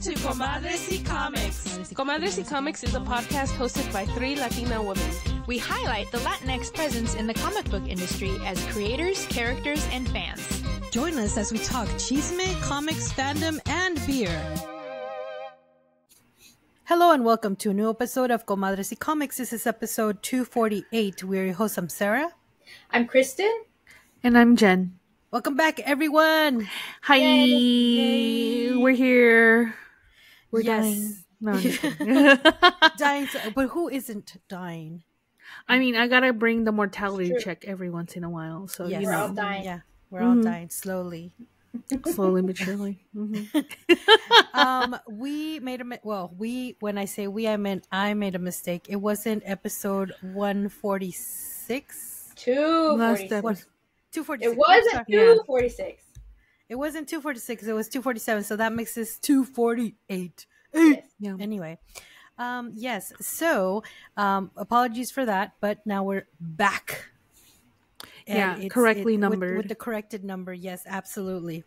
to Comadres y Comics. Comadres y Comics is a podcast hosted by 3 Latina women. We highlight the Latinx presence in the comic book industry as creators, characters, and fans. Join us as we talk chisme, comics, fandom, and beer. Hello and welcome to a new episode of Comadres y Comics. This is episode 248. We're your hosts. I'm Sarah. I'm Kristen. And I'm Jen. Welcome back, everyone. Hi. Yay. We're here. We're yes. dying. No, I'm just kidding. Dying. But who isn't dying? I mean, I gotta bring the mortality check every once in a while. So, yes. you know. We're all dying. Yeah, we're all dying slowly. Slowly but surely. When I say we, I meant I made a mistake. It wasn't episode 146. 246. 246. It wasn't 246. It wasn't 246. It was 247. So that makes this 248. Yes. Yeah. Anyway, yes. So, apologies for that, but now we're back. And correctly numbered. With the corrected number. Yes, absolutely.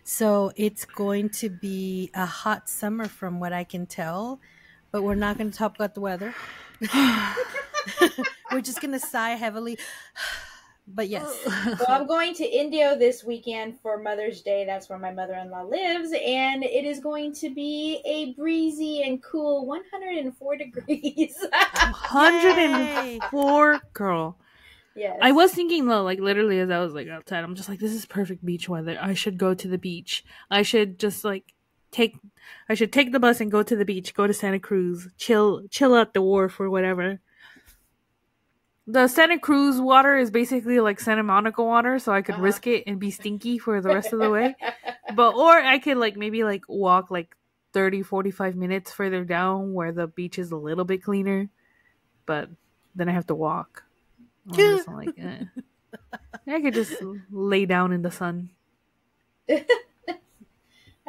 So it's going to be a hot summer from what I can tell, but we're not going to talk about the weather. We're just going to sigh heavily. But yes. Well, I'm going to Indio this weekend for Mother's Day. That's where my mother-in-law lives. And it is going to be a breezy and cool 104 degrees. 104, girl. Yes. I was thinking though, like literally as I was like outside, I'm just like, this is perfect beach weather. I should go to the beach. I should just like take the bus and go to the beach, go to Santa Cruz, chill at the wharf or whatever. The Santa Cruz water is basically like Santa Monica water, so I could risk it and be stinky for the rest of the way. Or I could like maybe like walk like 30-45 minutes further down where the beach is a little bit cleaner. But then I have to walk. I could just lay down in the sun. I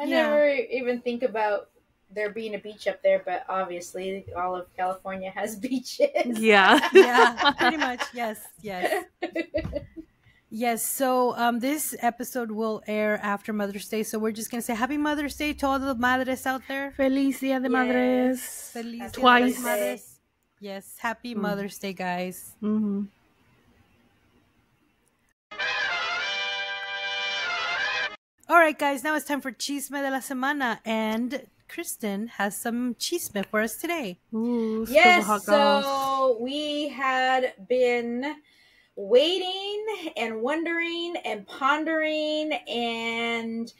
never even think about there being a beach up there, but obviously all of California has beaches. Yeah. Yeah, pretty much. Yes. Yes. So this episode will air after Mother's Day. So we're just going to say Happy Mother's Day to all the madres out there. Feliz Dia de Madres. Feliz Twice. Dia de Madres. Yes. Happy Mother's Day, guys. Mm-hmm. All right, guys. Now it's time for Chisme de la Semana. And Kristen has some chisme for us today. Ooh, yes, so we had been waiting and wondering and pondering and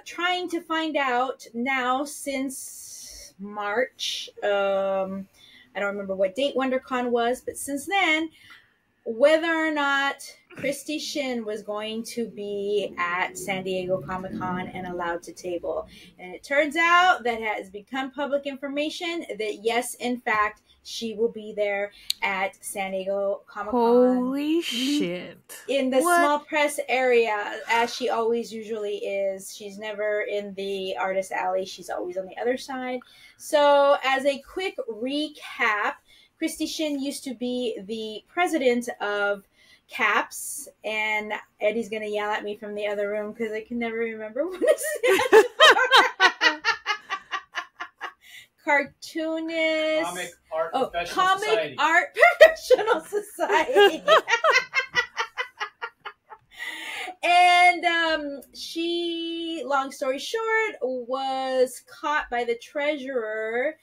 trying to find out now since March. I don't remember what date WonderCon was, but since then, whether or not Christy Shin was going to be at San Diego Comic-Con and allowed to table. And it turns out that has become public information that yes, in fact, she will be there at San Diego Comic-Con. Holy shit. In the small press area, as she always usually is. She's never in the artist alley. She's always on the other side. So as a quick recap, Christy Shin used to be the president of CAPS, and Eddie's going to yell at me from the other room because I can never remember what it stands for. Cartoonist. Comic Art Professional Society. And she, long story short, was caught by the treasurer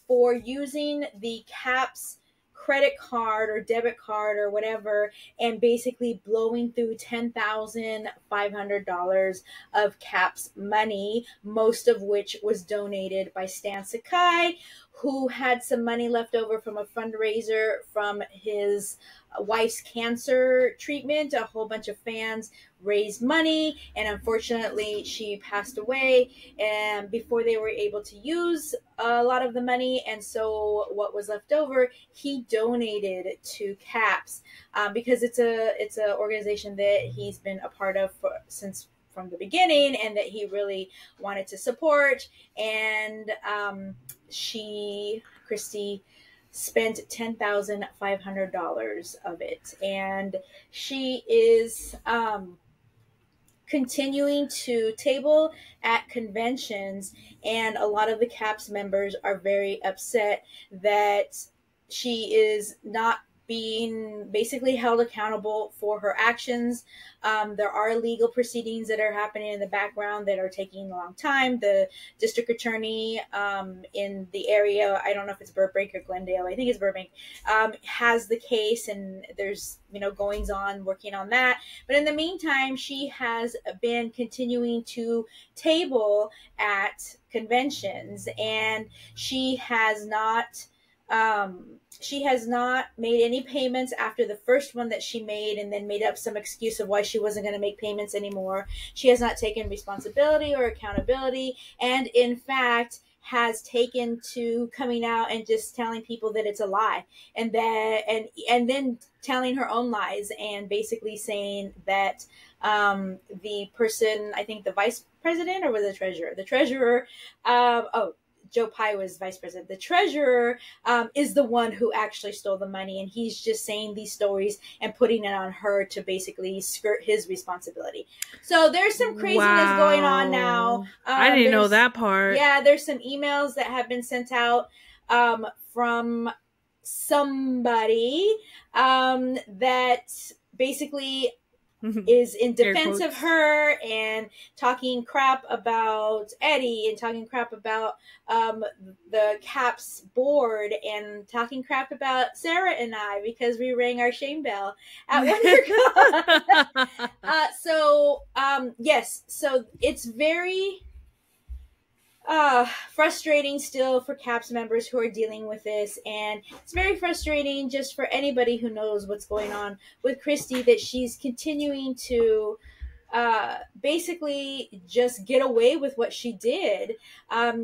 for using the CAPS credit card or debit card or whatever, and basically blowing through $10,500 of CAPS money, most of which was donated by Stan Sakai, who had some money left over from a fundraiser from his wife's cancer treatment. A whole bunch of fans raised money, and unfortunately she passed away and before they were able to use a lot of the money, and so what was left over he donated to CAPS because it's a organization that he's been a part of since from the beginning and that he really wanted to support. And Christy spent $10,500 of it, and she is continuing to table at conventions, and a lot of the CAPS members are very upset that she is not being basically held accountable for her actions. There are legal proceedings that are happening in the background that are taking a long time. The district attorney in the area, I don't know if it's Burbank or Glendale, I think it's Burbank, has the case, and there's, goings on working on that. But in the meantime, she has been continuing to table at conventions, and she has not made any payments after the first one that she made, and then made up some excuse of why she wasn't going to make payments anymore. She has not taken responsibility or accountability, and in fact has taken to coming out and just telling people that it's a lie, and then telling her own lies, and basically saying that the person, I think the vice president, or was it the treasurer, Joe Pai was vice president. The treasurer is the one who actually stole the money, and he's just saying these stories and putting it on her to basically skirt his responsibility. So there's some craziness going on now. I didn't know that part. Yeah, there's some emails that have been sent out from somebody that basically is in defense of her, and talking crap about Eddie, and talking crap about the CAPS board, and talking crap about Sarah and I because we rang our shame bell at WonderCon. Yes, so it's very frustrating still for CAPS members who are dealing with this, and it's very frustrating just for anybody who knows what's going on with Christy, that she's continuing to basically just get away with what she did.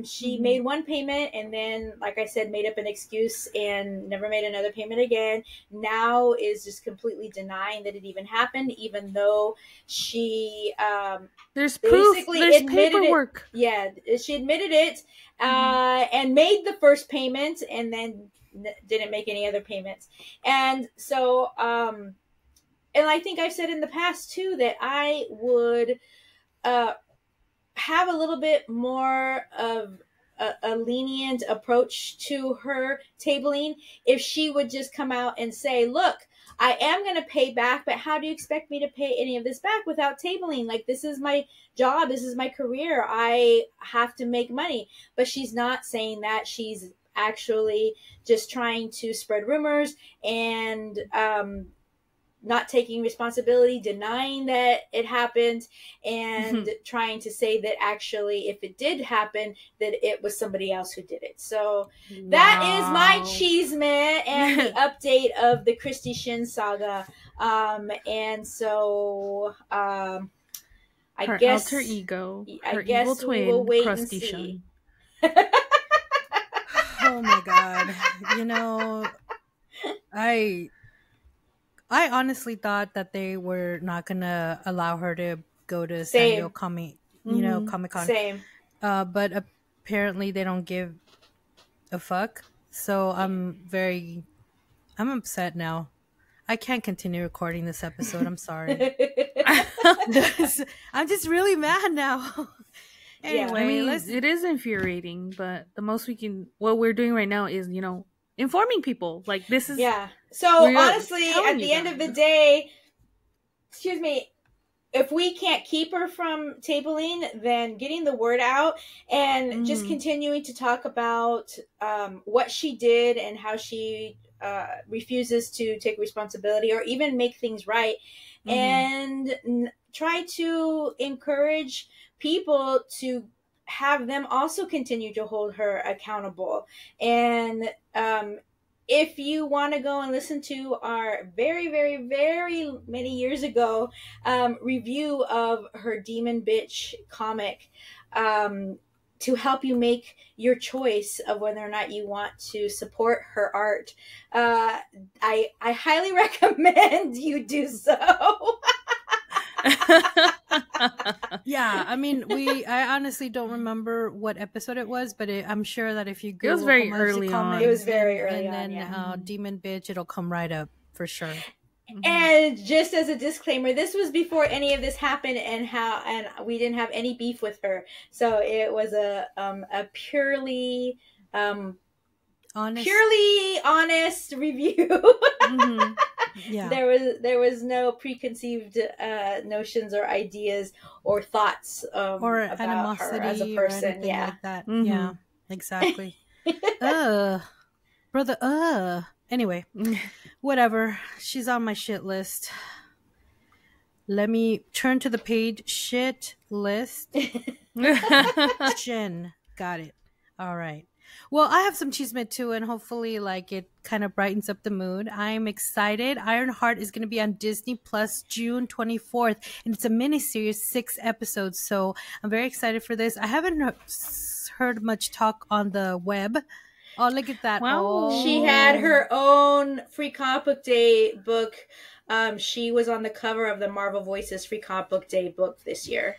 She made one payment, and then, like I said, made up an excuse and never made another payment again. Now is just completely denying that it even happened, even though she there's proof, there's paperwork. She admitted it and made the first payment, and then didn't make any other payments. And so and I think I've said in the past too that I would have a little bit more of a lenient approach to her tabling if she would just come out and say, look, I am going to pay back, but how do you expect me to pay any of this back without tabling? Like, this is my job. This is my career. I have to make money. But she's not saying that. She's actually just trying to spread rumors and not taking responsibility, denying that it happened, and trying to say that actually, if it did happen, that it was somebody else who did it. So that is my CHISME and the update of the Christy Shin saga. And so I her guess alter ego, her evil twin, we will wait and see. Shin. Oh my God! I honestly thought that they were not gonna allow her to go to San Diego Comic-Con. Same. But apparently they don't give a fuck. So I'm upset now. I can't continue recording this episode. I'm sorry. I'm just really mad now. Anyway, I mean, it is infuriating, but the most what we're doing right now is, informing people. Like, this is... Yeah. So, honestly, at the end of the day, if we can't keep her from tabling, then getting the word out and just continuing to talk about what she did and how she refuses to take responsibility or even make things right, and try to encourage people to have them also continue to hold her accountable. And if you want to go and listen to our very, very, very many years ago review of her Demon Bitch comic, to help you make your choice of whether or not you want to support her art, I highly recommend you do so. Yeah, I mean, I honestly don't remember what episode it was, but I'm sure that if you Google, it was very early on. It was very early and on, then Demon Bitch, it'll come right up for sure. And just as a disclaimer, this was before any of this happened, and we didn't have any beef with her. So it was a purely honest review. Yeah. There was no preconceived notions or ideas or thoughts or about animosity her as a person. or anything Yeah. like that. Yeah, exactly. Brother. Anyway, whatever. She's on my shit list. Let me turn to the page. Shit list. Shin. Got it. All right. Well, I have some chisme too, and hopefully, like, it kind of brightens up the mood. I'm excited. Ironheart is going to be on Disney Plus June 24th, and it's a miniseries, 6 episodes. So I'm very excited for this. I haven't heard much talk on the web. Oh, look at that. Wow. Oh. She had her own Free Comic Book Day book. She was on the cover of the Marvel Voices Free Comic Book Day book this year.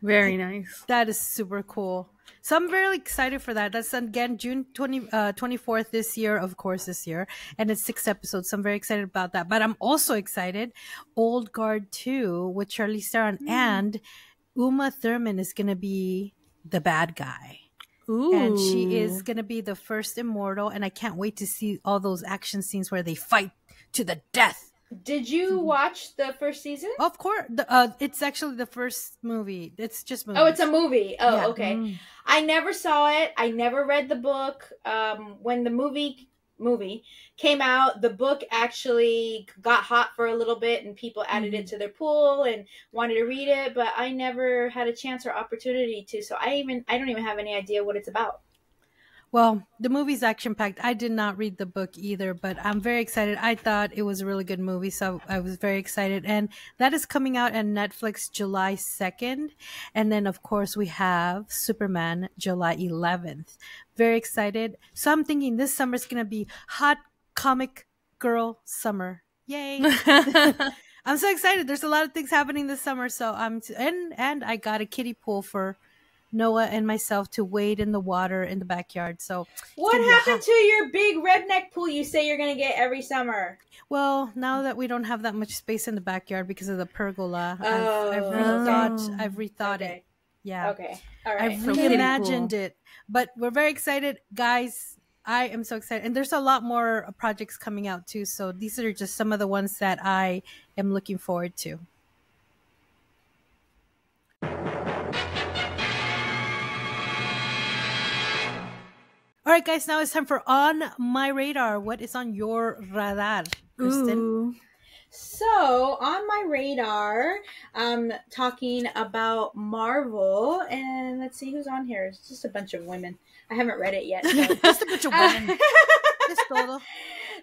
Very nice. That is super cool. So I'm very excited for that. That's again June 24th this year, of course, this year. And it's 6 episodes. So I'm very excited about that. But I'm also excited. Old Guard 2 with Charlize Theron and Uma Thurman is going to be the bad guy. Ooh. And she is going to be the first immortal. And I can't wait to see all those action scenes where they fight to the death. Did you watch the first season? Of course. It's actually the first movie. It's just movies. Oh, it's a movie. Oh, Yeah. okay. I never saw it. I never read the book. When the movie came out, the book actually got hot for a little bit, and people added it to their pool and wanted to read it, but I never had a chance or opportunity to. So I don't even have any idea what it's about. Well, the movie's action-packed. I did not read the book either, but I'm very excited. I thought it was a really good movie, so I was very excited. And that is coming out on Netflix July 2nd. And then, of course, we have Superman July 11th. Very excited. So I'm thinking this summer is going to be hot comic girl summer. Yay. I'm so excited. There's a lot of things happening this summer. So and I got a kiddie pool for Noah and myself to wade in the water in the backyard. So what happened to your big redneck pool you say you're going to get every summer? Well, now that we don't have that much space in the backyard because of the pergola, I've rethought it. Yeah. Okay. All right. I've reimagined it. But we're very excited, guys. I am so excited. And there's a lot more projects coming out too. So these are just some of the ones that I am looking forward to. All right, guys, now it's time for On My Radar. What is on your radar, Kristen? Ooh. So, on my radar, talking about Marvel, and let's see who's on here. It's just a bunch of women. I haven't read it yet. So. Just a bunch of women.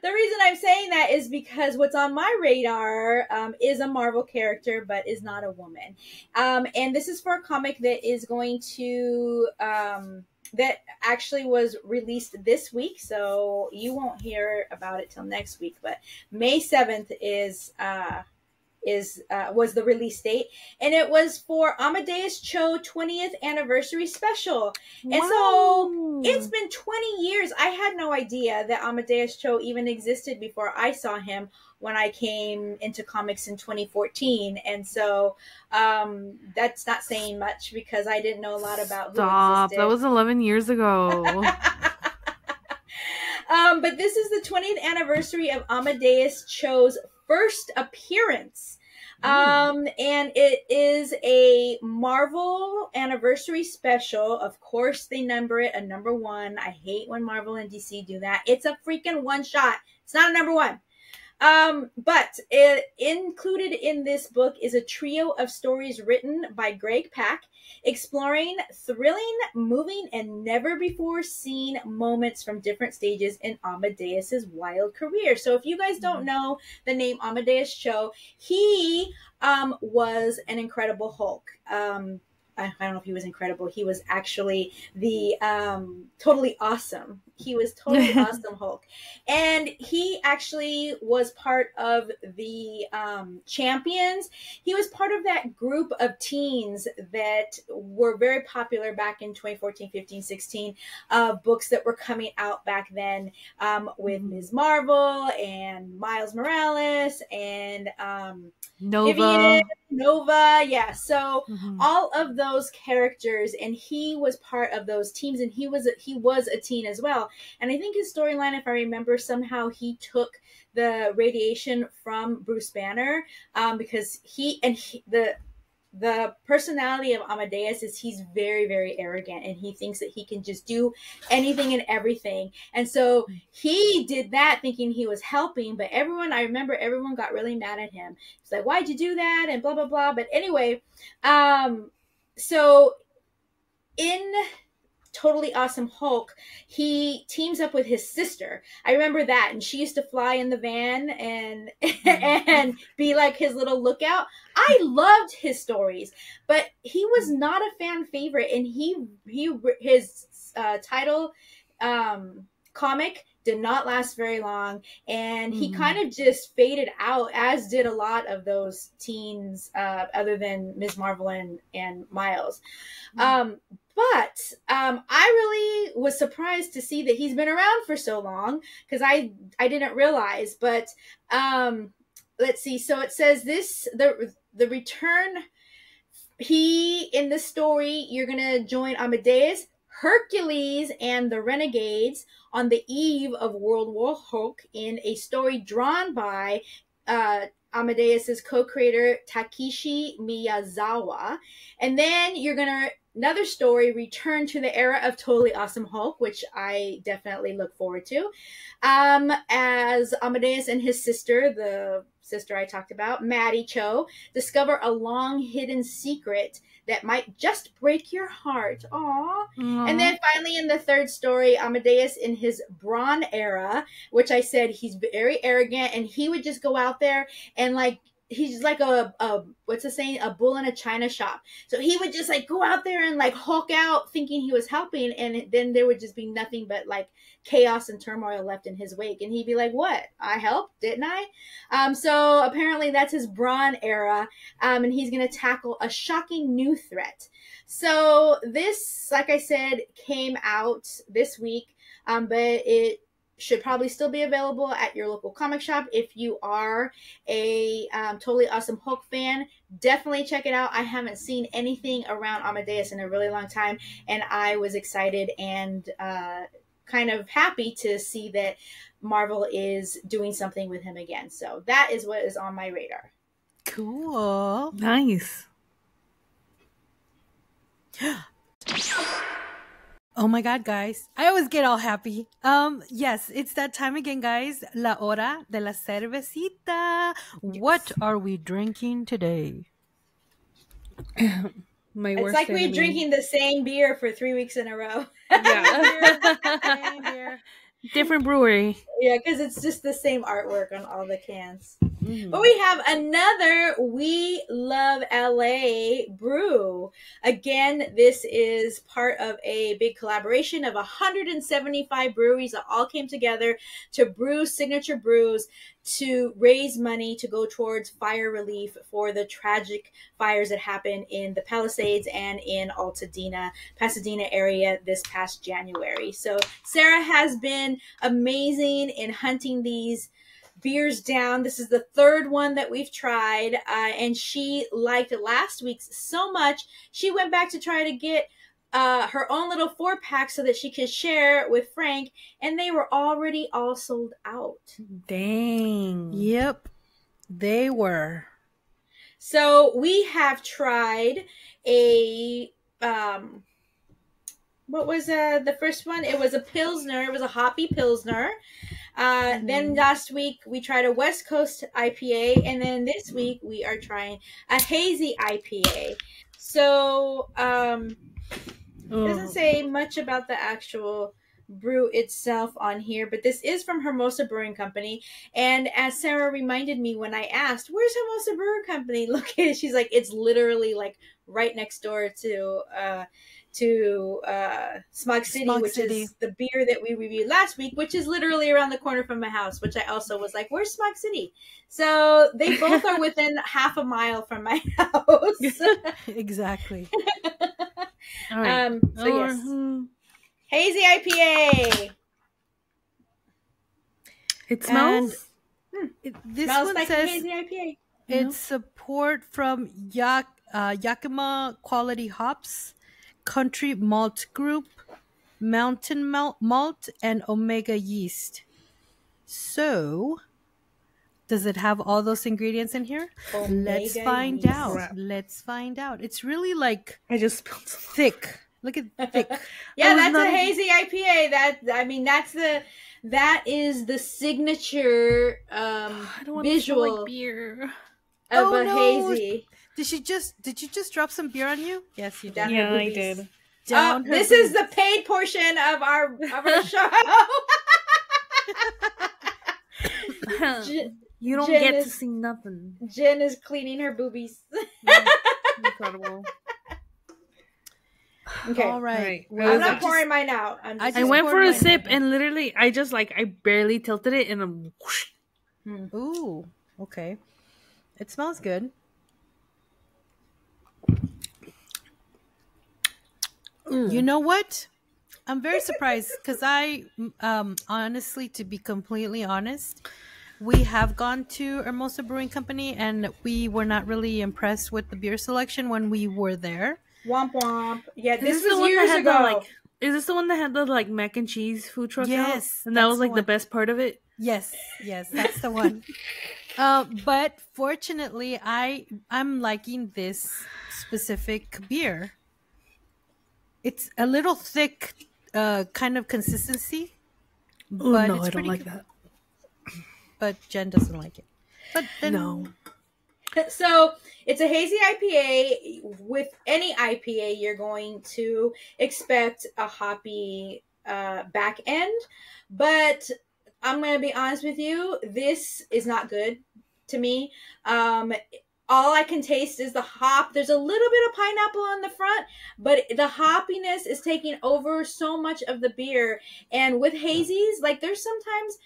The reason I'm saying that is because what's on my radar is a Marvel character, but is not a woman. And this is for a comic that is going to... that actually was released this week, so you won't hear about it till next week. But May 7th was the release date, and it was for Amadeus Cho 20th anniversary special. And so it's been 20 years. I had no idea that Amadeus Cho even existed before I saw him when I came into comics in 2014. And so that's not saying much because I didn't know a lot about who existed. That was 11 years ago. But this is the 20th anniversary of Amadeus Cho's first appearance. And it is a Marvel anniversary special. Of course, they number it a number 1. I hate when Marvel and DC do that. It's a freaking one shot. It's not a number 1. But included in this book is a trio of stories written by Greg Pak, exploring thrilling, moving, and never before seen moments from different stages in Amadeus's wild career. So if you guys don't know the name Amadeus Cho, he was an Incredible Hulk. I don't know if he was incredible. He was actually the totally awesome He was totally awesome Hulk. And he actually was part of the Champions. He was part of that group of teens that were very popular back in 2014, 15, 16, books that were coming out back then, with Ms. Marvel and Miles Morales and Nova. Nova, yeah. So all of those characters, and he was part of those teams, and he was a teen as well. And I think his storyline, if I remember, somehow he took the radiation from Bruce Banner, because the personality of Amadeus is he's very, very arrogant, and he thinks that he can just do anything and everything. And so he did that thinking he was helping, but I remember everyone got really mad at him. It's like, why'd you do that? And blah, blah, blah. But anyway, so in Totally Awesome Hulk, he teams up with his sister. I remember that, and she used to fly in the van and and be like his little lookout. I loved his stories, but he was not a fan favorite, and his title comic did not last very long, and he kind of just faded out, as did a lot of those teens, other than Ms. Marvel and Miles. But I really was surprised to see that he's been around for so long, because I didn't realize. But let's see. So it says the return. In the story, you're gonna join Amadeus, Hercules, and the Renegades on the eve of World War Hulk in a story drawn by Amadeus's co-creator Takeshi Miyazawa. And then you're gonna another story, return to the era of Totally Awesome Hulk, which I definitely look forward to, as Amadeus and his sister, the sister I talked about, Maddie Cho, discover a long hidden secret that might just break your heart. Aww. And then finally in the third story, Amadeus in his Brawn era, which I said he's very arrogant, and he would just go out there and like, he's like a what's the saying, a bull in a china shop. So he would just like go out there and like Hulk out thinking he was helping, and then there would just be nothing but like chaos and turmoil left in his wake, and he'd be like, what, I helped, didn't I? So apparently that's his Brawn era, and he's gonna tackle a shocking new threat. So this, like I said, came out this week, but it should probably still be available at your local comic shop. If you are a Totally Awesome Hulk fan, definitely check it out. I haven't seen anything around Amadeus in a really long time, and I was excited and kind of happy to see that Marvel is doing something with him again. So that is what is on my radar. Cool. Nice. Oh my God, guys. I always get all happy. Yes, it's that time again, guys. La hora de la cervecita. What are we drinking today? It's like we're drinking the same beer for 3 weeks in a row. Same beer. Different brewery. Yeah, because it's just the same artwork on all the cans. But we have another We Love LA brew. Again, this is part of a big collaboration of 175 breweries that all came together to brew signature brews to raise money to go towards fire relief for the tragic fires that happened in the Palisades and in Altadena, Pasadena area this past January. So Sarah has been amazing in hunting these beers down. This is the third one that we've tried, and she liked last week's so much she went back to try to get her own little 4-pack so that she could share with Frank, and they were already all sold out. Dang. Yep, they were. So we have tried a what was the first one? It was a Pilsner. It was a hoppy Pilsner. Then last week we tried a West Coast IPA, and then this week we are trying a hazy IPA. So it doesn't say much about the actual brew itself on here, but this is from Hermosa Brewing Company. And as Sarah reminded me when I asked, where's Hermosa Brewing Company located? She's like, it's literally like right next door to Smog City, which is the beer that we reviewed last week, which is literally around the corner from my house, which I also was like, where's Smog City? So they both are within half a mile from my house. Exactly. All right. So yes. Hazy IPA. It smells. This Smells one like says a hazy IPA. it's support from Yakima Quality Hops, Country Malt Group, Mountain Malt, and Omega Yeast. So, does it have all those ingredients in here? Let's find yeast. out. Crap. Let's find out. It's really like I just spilled some. thick. Look at thick. Yeah, that's a hazy IPA. That is the signature I don't want visual to smell like beer. of a hazy. Did you just drop some beer on you? Yes, you did. Down Yeah, her I boobies. did. Down her This boobies. is the paid portion of our show. You don't Jen get is- to see nothing. Jen is cleaning her boobies. Incredible. Okay. All right. Right. I'm not pouring mine out. I'm just I went for poured a mine sip out. and literally, I barely tilted it and I'm whoosh. Ooh, okay. It smells good. You know what? I'm very surprised because I, honestly, to be completely honest, we have gone to Hermosa Brewing Company and we were not really impressed with the beer selection when we were there. Womp womp. Yeah, Is this the was one that years had ago. is this the one that had the like mac and cheese food truck out? Yes, And that that's was the like the one. best part of it? Yes, that's the one. But fortunately, I'm liking this specific beer. It's a little thick, kind of consistency. Oh, But no, it's I don't pretty like good. that. But Jen doesn't like it. But then, No. So it's a hazy IPA. With any IPA, you're going to expect a hoppy back end. But I'm going to be honest with you. This is not good to me. All I can taste is the hop. There's a little bit of pineapple on the front, but the hoppiness is taking over so much of the beer. And with hazies, like there's sometimes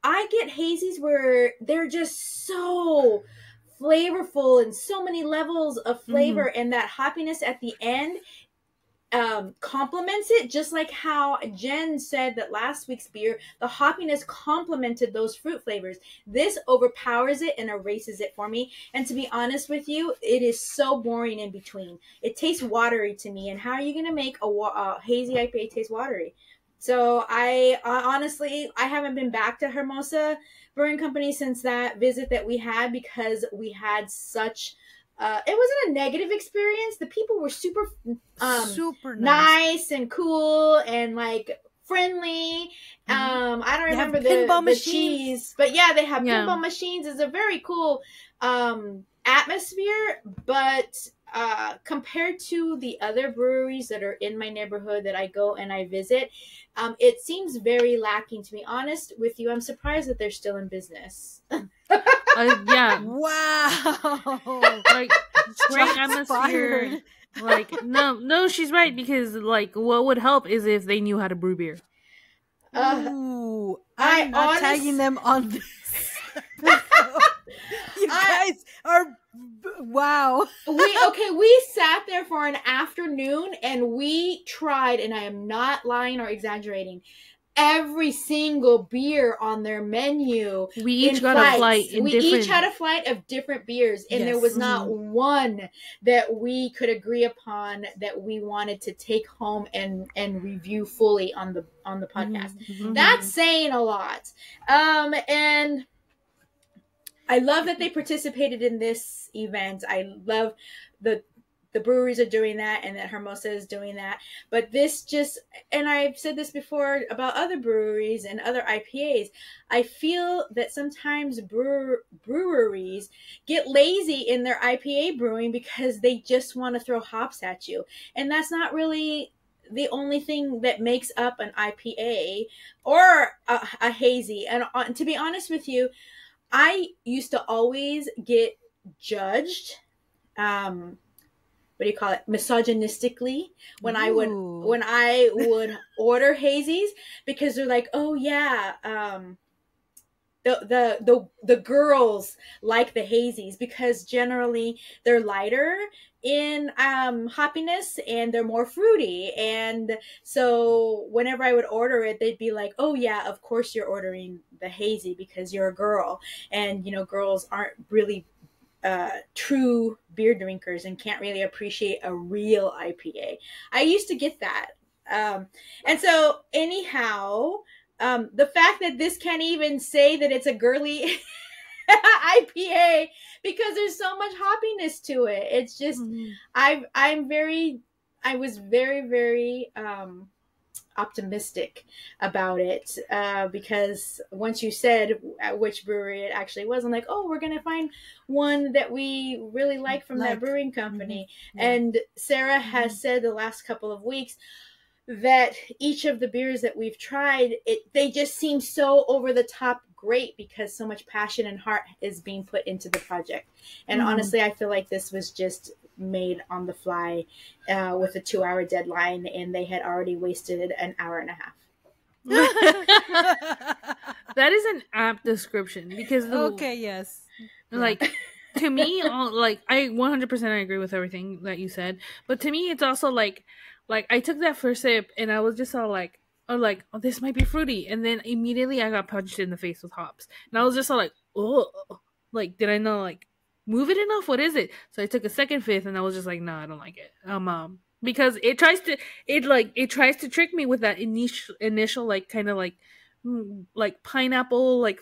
I get hazies where they're just so flavorful and so many levels of flavor, and that hoppiness at the end complements it, just like how Jen said that last week's beer, the hoppiness complemented those fruit flavors. This overpowers it and erases it for me. And to be honest with you, it is so boring in between. It tastes watery to me. And how are you going to make a hazy IPA taste watery? So I honestly, I haven't been back to Hermosa Brewing Company since that visit that we had, because we had such it wasn't a negative experience. The people were super super nice and cool and like friendly. I don't remember the cheese, but yeah, they have pinball machines. It's a very cool atmosphere, but compared to the other breweries that are in my neighborhood that I go and I visit, it seems very lacking. To be honest with you, I'm surprised that they're still in business. Yeah. Wow. Like, great atmosphere. Like, no, she's right, because like what would help is if they knew how to brew beer. Ooh, I'm not tagging them on this. You guys are wow. We sat there for an afternoon and we tried, and I am not lying or exaggerating, every single beer on their menu. We each got a flight. We each had a flight of different beers, and there was not one that we could agree upon that we wanted to take home and review fully on the podcast. That's saying a lot. And I love that they participated in this event. I love the breweries are doing that, and that Hermosa is doing that. But this just, and I've said this before about other breweries and other IPAs, I feel that sometimes breweries get lazy in their IPA brewing because they just want to throw hops at you. And that's not really the only thing that makes up an IPA or a hazy. And to be honest with you, I used to always get judged, what do you call it, misogynistically when I would order hazies, because they're like, oh yeah, the girls like the hazies because generally they're lighter in hoppiness and they're more fruity. And so whenever I would order it, they'd be like, oh yeah, of course you're ordering the hazy because you're a girl, and you know, girls aren't really true beer drinkers and can't really appreciate a real IPA. I used to get that. And so anyhow, the fact that this can't even say that it's a girly IPA because there's so much hoppiness to it. It's just, I was very, very optimistic about it, because once you said at which brewery it actually was, I'm like, oh, we're gonna find one that we really like from that brewing company. And Sarah has said the last couple of weeks that each of the beers that we've tried, they just seem so over the top great because so much passion and heart is being put into the project. And honestly, I feel like this was just made on the fly with a 2-hour deadline, and they had already wasted an hour and a half. That is an apt description, because like to me, like I 100% agree with everything that you said, but to me it's also like I took that first sip and I was just all like, oh, this might be fruity, and then immediately I got punched in the face with hops, and I was just all like, oh, like, did I not like move it enough? What is it? So I took a second fifth and I was just like, no, I don't like it. Because it tries to trick me with that initial like kind of like pineapple, like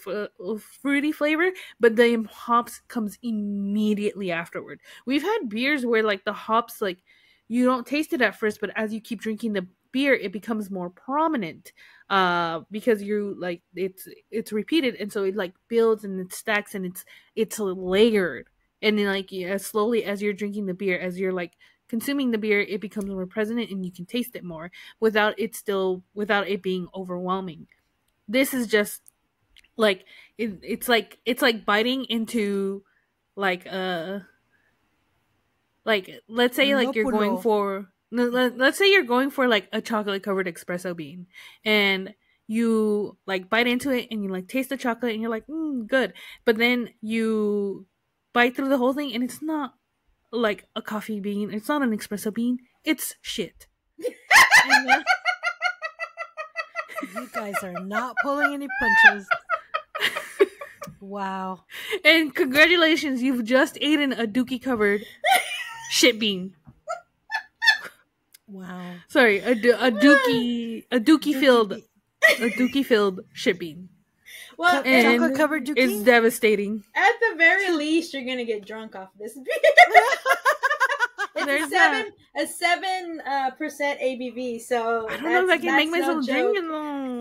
fruity flavor, but the hops comes immediately afterward. We've had beers where like the hops, like, you don't taste it at first, but as you keep drinking the beer, it becomes more prominent, because you like it's repeated, and so it like builds and it stacks and it's layered, and then like as slowly as you're drinking the beer, as you're like consuming the beer, it becomes more present and you can taste it more without it being overwhelming. This is just like it's like biting into like let's say like you're going for let's say you're going for like a chocolate covered espresso bean, and you like bite into it and you like taste the chocolate and you're like, good, but then you bite through the whole thing and it's not like a coffee bean, it's not an espresso bean, it's shit. And, you guys are not pulling any punches. Wow. And congratulations, you've just eaten a dookie covered shit bean. Wow. Sorry, a dookie filled shit bean. Well, and chocolate covered dookie? It's devastating. At the very least, you're gonna get drunk off this beer. It's a 7% ABV, so I don't know if I can make myself drink it though.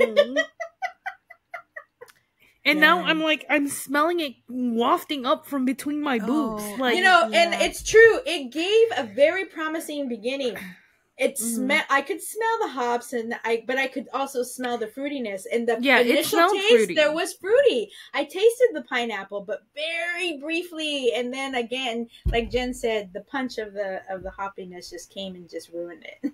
And now I'm smelling it wafting up from between my boobs. Like, you know, and it's true. It gave a very promising beginning. I could smell the hops, but I could also smell the fruitiness, and the initial taste fruity. There was fruity. I tasted the pineapple, but very briefly, and then again, like Jen said, the punch of the hoppiness just came and just ruined it.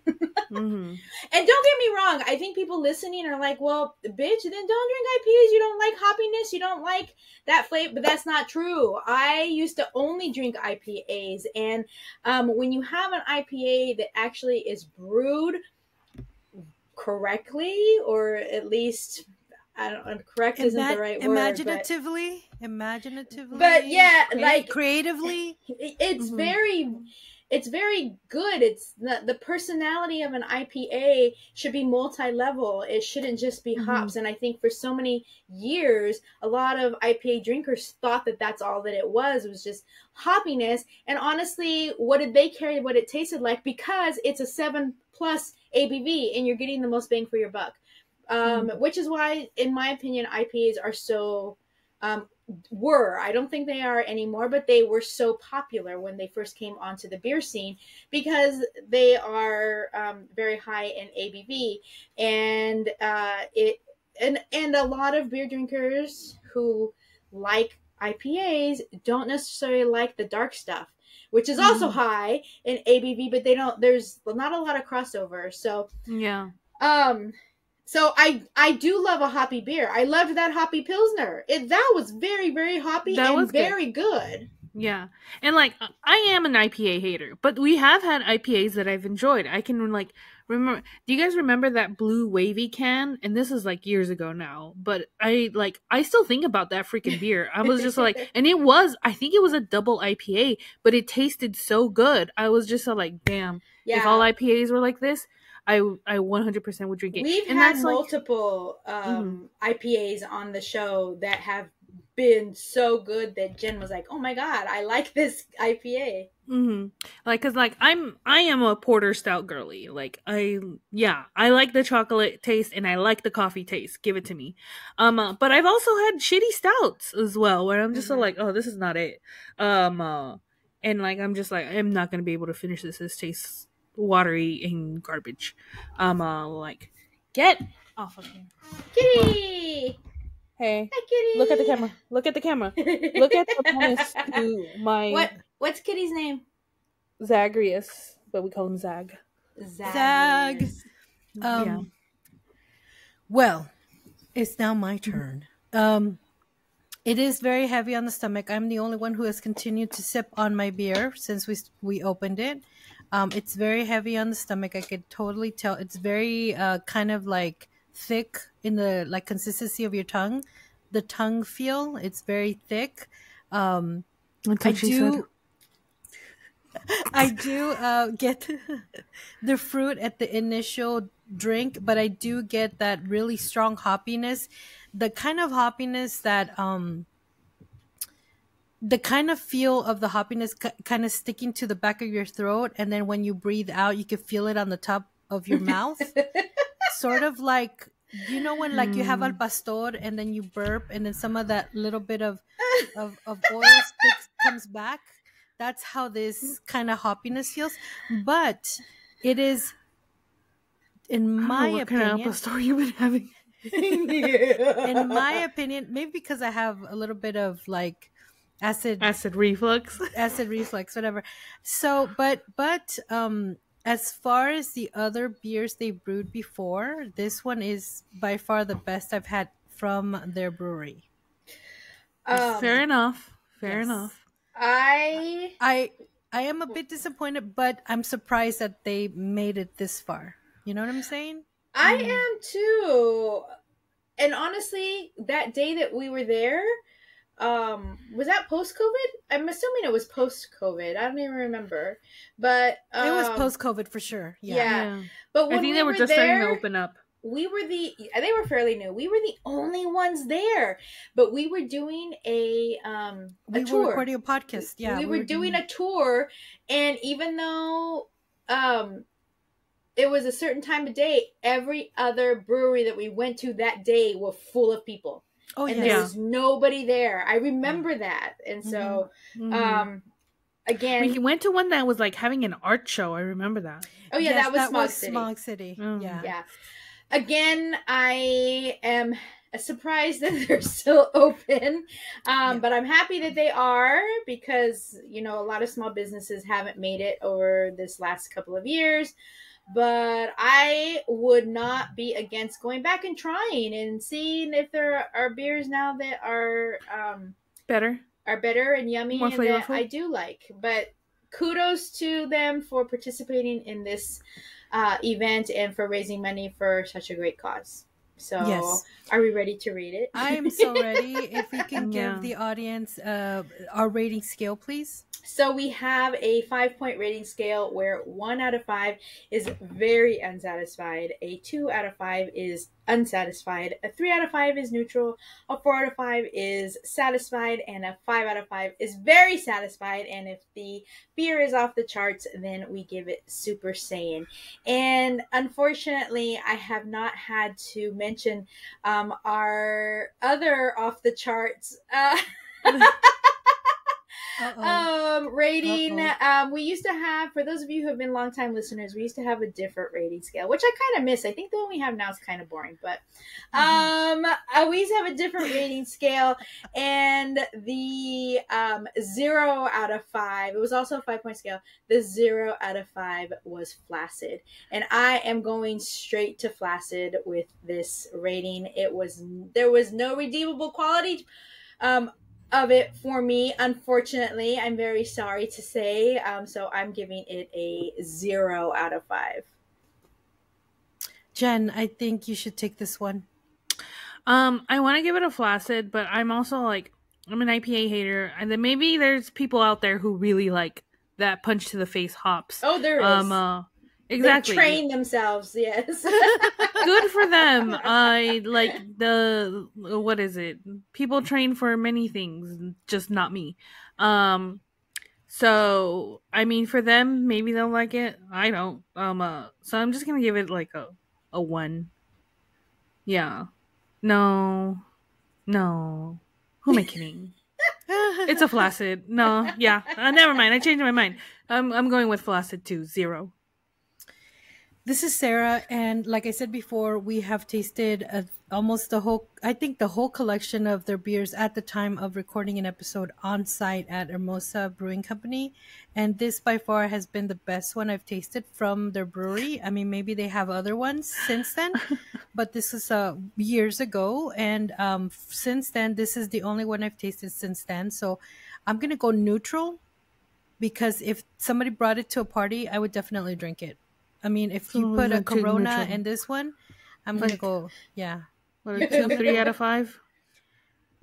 And don't get me wrong, I think people listening are like, well, bitch, then don't drink IPAs. You don't like hoppiness, you don't like that flavor, but that's not true. I used to only drink IPAs, and when you have an IPA that actually is brewed correctly, or at least correct isn't the right word, imaginatively, but yeah, like creatively, it's very good. It's the personality of an IPA should be multi-level. It shouldn't just be hops. And I think for so many years, a lot of IPA drinkers thought that that's all that it was just hoppiness. And honestly, what did they care what it tasted like? Because it's a 7+ ABV and you're getting the most bang for your buck. Which is why, in my opinion, IPAs are so were. I don't think they are anymore, but they were so popular when they first came onto the beer scene because they are very high in ABV, and and a lot of beer drinkers who like IPAs don't necessarily like the dark stuff, which is also high in ABV, but there's not a lot of crossover. So Yeah. So I do love a hoppy beer. I loved that hoppy Pilsner. That was very, very hoppy and very good. Yeah. And like, I am an IPA hater, but we have had IPAs that I've enjoyed. I can like remember, do you guys remember that blue wavy can? And this is like years ago now, but I still think about that freaking beer. I was just like, and I think it was a double IPA, but it tasted so good. I was just like, damn, if all IPAs were like this, I 100% would drink it. We've had multiple IPAs on the show that have been so good that Jen was like, "Oh my god, I like this IPA." Like, cause like I am a porter stout girly. Like I like the chocolate taste and I like the coffee taste. Give it to me. But I've also had shitty stouts as well, where I'm just so like, oh, this is not it. And like I'm just like, I'm not gonna be able to finish this. This tastes watery and garbage. Like, get off of me, Kitty. Hey, hi, Kitty. Look at the camera. Look at the camera. Look at the bonus to my what's Kitty's name? Zagreus, but we call him Zag. Zag. Well, it's now my turn. It is very heavy on the stomach. I'm the only one who has continued to sip on my beer since we opened it. It's very heavy on the stomach. I could totally tell. It's very kind of like thick in the like consistency of your tongue. The tongue feel. It's very thick. I do get the fruit at the initial drink, but I do get that really strong hoppiness. The kind of hoppiness that the kind of feel of the hoppiness kind of sticking to the back of your throat, and then when you breathe out, you can feel it on the top of your mouth. Sort of like, you know, when like you have al pastor and then you burp and then some of that little bit of oil comes back. That's how this kind of hoppiness feels. But it is, in my opinion, what kind of al pastor you've been having. In my opinion, maybe because I have a little bit of like acid reflux, whatever. So, but as far as the other beers they brewed before, this one is by far the best I've had from their brewery. Fair enough. I am a bit disappointed, but I'm surprised that they made it this far. You know what I'm saying? I am too. And honestly, that day that we were there, was that post-COVID? I'm assuming it was post-COVID. I don't even remember. But it was post-COVID for sure. Yeah. But when I think they were just starting to open up. They were fairly new. We were the only ones there, but we were doing a tour. We were recording a podcast. Yeah, we were doing a tour, and even though it was a certain time of day, every other brewery that we went to that day were full of people. Oh, and there was nobody there. I remember that, and so again, we went to one that was like having an art show. I remember that. Oh yeah, that was Smog City. Yeah. Again, I am surprised that they're still open, but I'm happy that they are, because you know a lot of small businesses haven't made it over this last couple of years. But I would not be against going back and trying and seeing if there are beers now that are better and yummy and that I do like. But kudos to them for participating in this event and for raising money for such a great cause. So, Are we ready to read it? I am so ready. If we can give the audience our rating scale, please. So we have a 5-point rating scale where 1 out of 5 is very unsatisfied, a 2 out of 5 is unsatisfied, a 3 out of 5 is neutral, a 4 out of 5 is satisfied, and a 5 out of 5 is very satisfied. And if the beer is off the charts, then we give it Super Saiyan. And unfortunately, I have not had to mention our other off the charts Rating. We used to have, for those of you who have been longtime listeners, we used to have a different rating scale, which I kind of miss. I think the one we have now is kind of boring, but we used to have a different rating scale, and the 0 out of 5, it was also a 5-point scale. The 0 out of 5 was flaccid, and I am going straight to flaccid with this rating. There was no redeemable quality of it for me, unfortunately. I'm very sorry to say. So I'm giving it a 0 out of 5. Jen, I think you should take this one. I want to give it a flaccid, but I'm also like, I'm an IPA hater, and then maybe there's people out there who really like that punch to the face hops. Oh, there is. Exactly. They train themselves, yes. Good for them. I like what is it? People train for many things, just not me. So I mean, for them, maybe they'll like it. I don't. So I'm just gonna give it like a 1. Yeah. No. Who am I kidding? It's a flaccid. No. Yeah. Never mind. I changed my mind. I'm going with flaccid too. 0. This is Sarah, and like I said before, we have tasted almost the whole collection of their beers at the time of recording an episode on site at Hermosa Brewing Company, and this by far has been the best one I've tasted from their brewery. I mean, maybe they have other ones since then, but this is years ago, and since then, this is the only one I've tasted since then, so I'm going to go neutral, because if somebody brought it to a party, I would definitely drink it. I mean, if you put a Corona in this one, I'm going to go, yeah. What, a 2, 3 out of 5?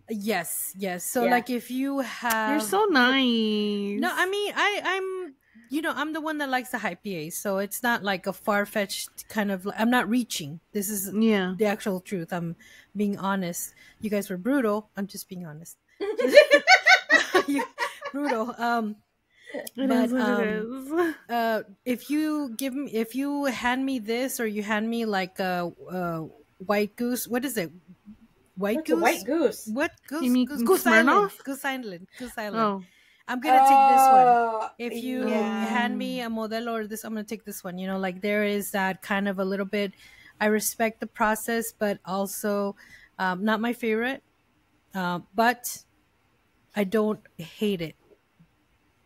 Yes. So, like, if you have... You're so nice. No, I mean, I'm the one that likes the IPA, so it's not like a far-fetched kind of... I'm not reaching. This is the actual truth. I'm being honest. You guys were brutal. I'm just being honest. Brutal. If you hand me this, or you hand me like a white goose, what is it? White goose? White goose. What goose? You mean Goose Island. Goose Island. Oh. I'm gonna take this one. If you hand me a Modelo or this, I'm gonna take this one. You know, like there is that kind of a little bit. I respect the process, but also not my favorite. But I don't hate it.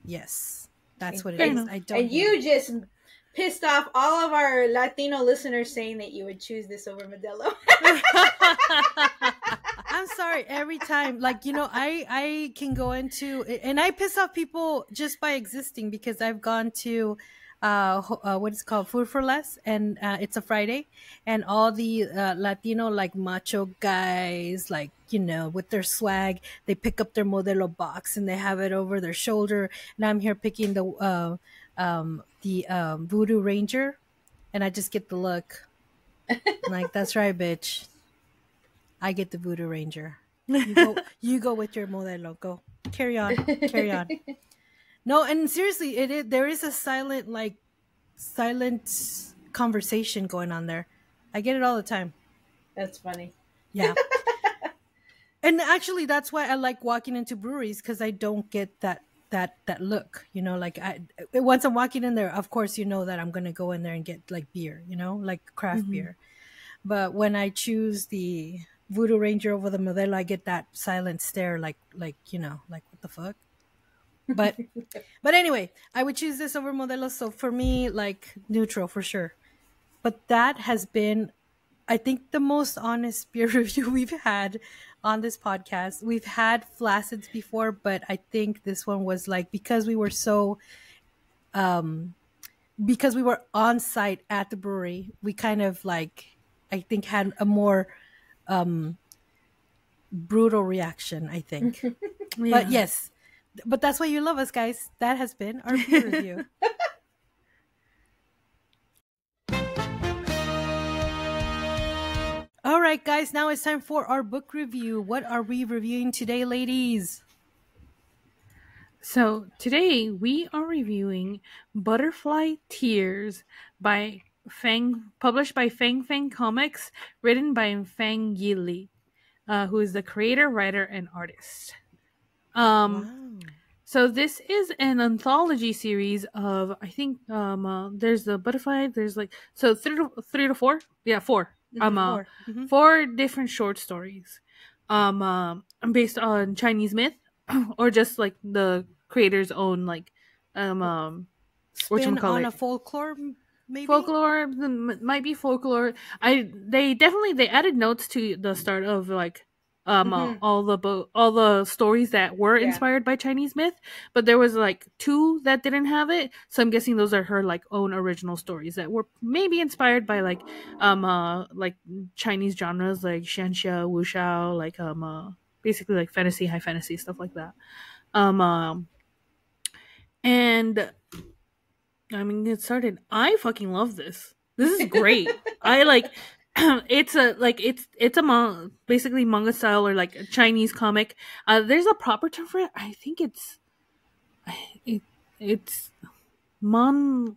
Yes, that's what it is. I don't. And you just pissed off all of our Latino listeners saying that you would choose this over Modelo. I'm sorry. Every time, like, you know, I can go into, and I piss off people just by existing, because I've gone to what is called Food for Less, and it's a Friday, and all the Latino, like, macho guys, like, you know, with their swag, they pick up their Modelo box and they have it over their shoulder, and I'm here picking the Voodoo Ranger, and I just get the look. I'm like, that's right, bitch. I get the Voodoo Ranger. You go with your Modelo. Go. Carry on. No, and seriously, there is a silent conversation going on there. I get it all the time. That's funny. Yeah. And actually, that's why I like walking into breweries, because I don't get that look, you know, like once I'm walking in there, of course, you know that I'm going to go in there and get like beer, you know, like craft beer. But when I choose the Voodoo Ranger over the Modelo, I get that silent stare, like, you know, like, what the fuck? But anyway, I would choose this over Modelo. So for me, like, neutral for sure. But that has been, I think, the most honest beer review we've had on this podcast. We've had flacids before, but I think this one was like, because we were on site at the brewery, we kind of like, I think, had a more brutal reaction, I think. But yes, but that's why you love us, guys. That has been our beer review. All right, guys, now it's time for our book review. What are we reviewing today, ladies? So today we are reviewing Butterfly Tears by Fang, published by Fang Comics, written by Fang Li, who is the creator, writer, and artist. Wow. So this is an anthology series of, I think, there's the butterfly, there's like, so three to four, yeah, four, Four. Mhm. four different short stories, based on Chinese myth, or just like the creator's own like, Spin on whatchamacallit, a folklore, maybe. folklore, might be folklore. They added notes to the start of like all the stories that were Yeah. inspired by Chinese myth, but there was like two that didn't have it, so I'm guessing those are her like own original stories that were maybe inspired by like Chinese genres like xianxia, wuxia, like basically like fantasy, high fantasy, stuff like that. And I mean, get started. I fucking love this. This is great. I like. It's a basically manga style or like a Chinese comic. There's a proper term for it. I think it's man.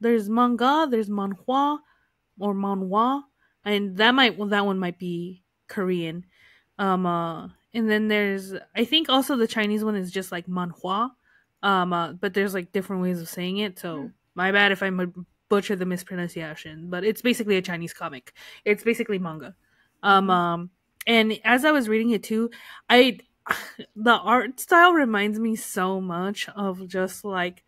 There's manga. There's manhwa or manhwa, and that one might be Korean. And then there's, I think also the Chinese one is just like manhua. But there's like different ways of saying it, so my bad if I butcher the mispronunciation. But it's basically a Chinese comic. It's basically manga. And as I was reading it too, the art style reminds me so much of just like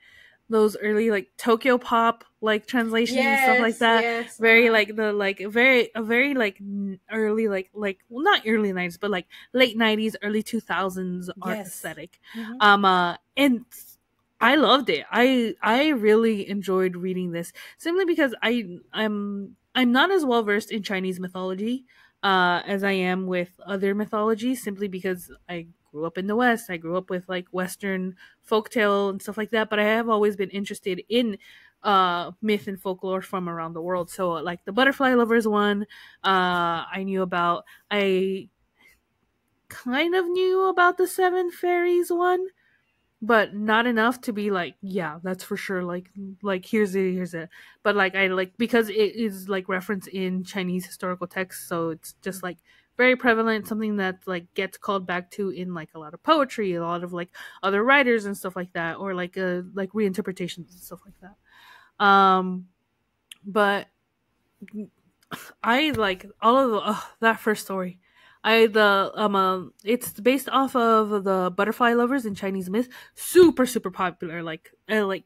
those early like Tokyo pop like translations and stuff like that. Yes. Very like the like very like early like well, not early 90s but like late 90s early 2000s art Yes. aesthetic. Mhm. And I loved it. I really enjoyed reading this simply because I'm not as well versed in Chinese mythology as I am with other mythologies, simply because I grew up in the West. I grew up with like Western folktale and stuff like that, but I have always been interested in myth and folklore from around the world. So like the Butterfly Lovers one, I knew about. I kind of knew about the Seven Fairies one, but not enough to be like, yeah, that's for sure. Like here's it. But like I like, because it is like referenced in Chinese historical texts, so it's just like very prevalent, something that like gets called back to in like a lot of poetry, a lot of like other writers and stuff like that, or like reinterpretations and stuff like that. But I like all of that first story. It's based off of the Butterfly Lovers in Chinese myth. Super popular. Like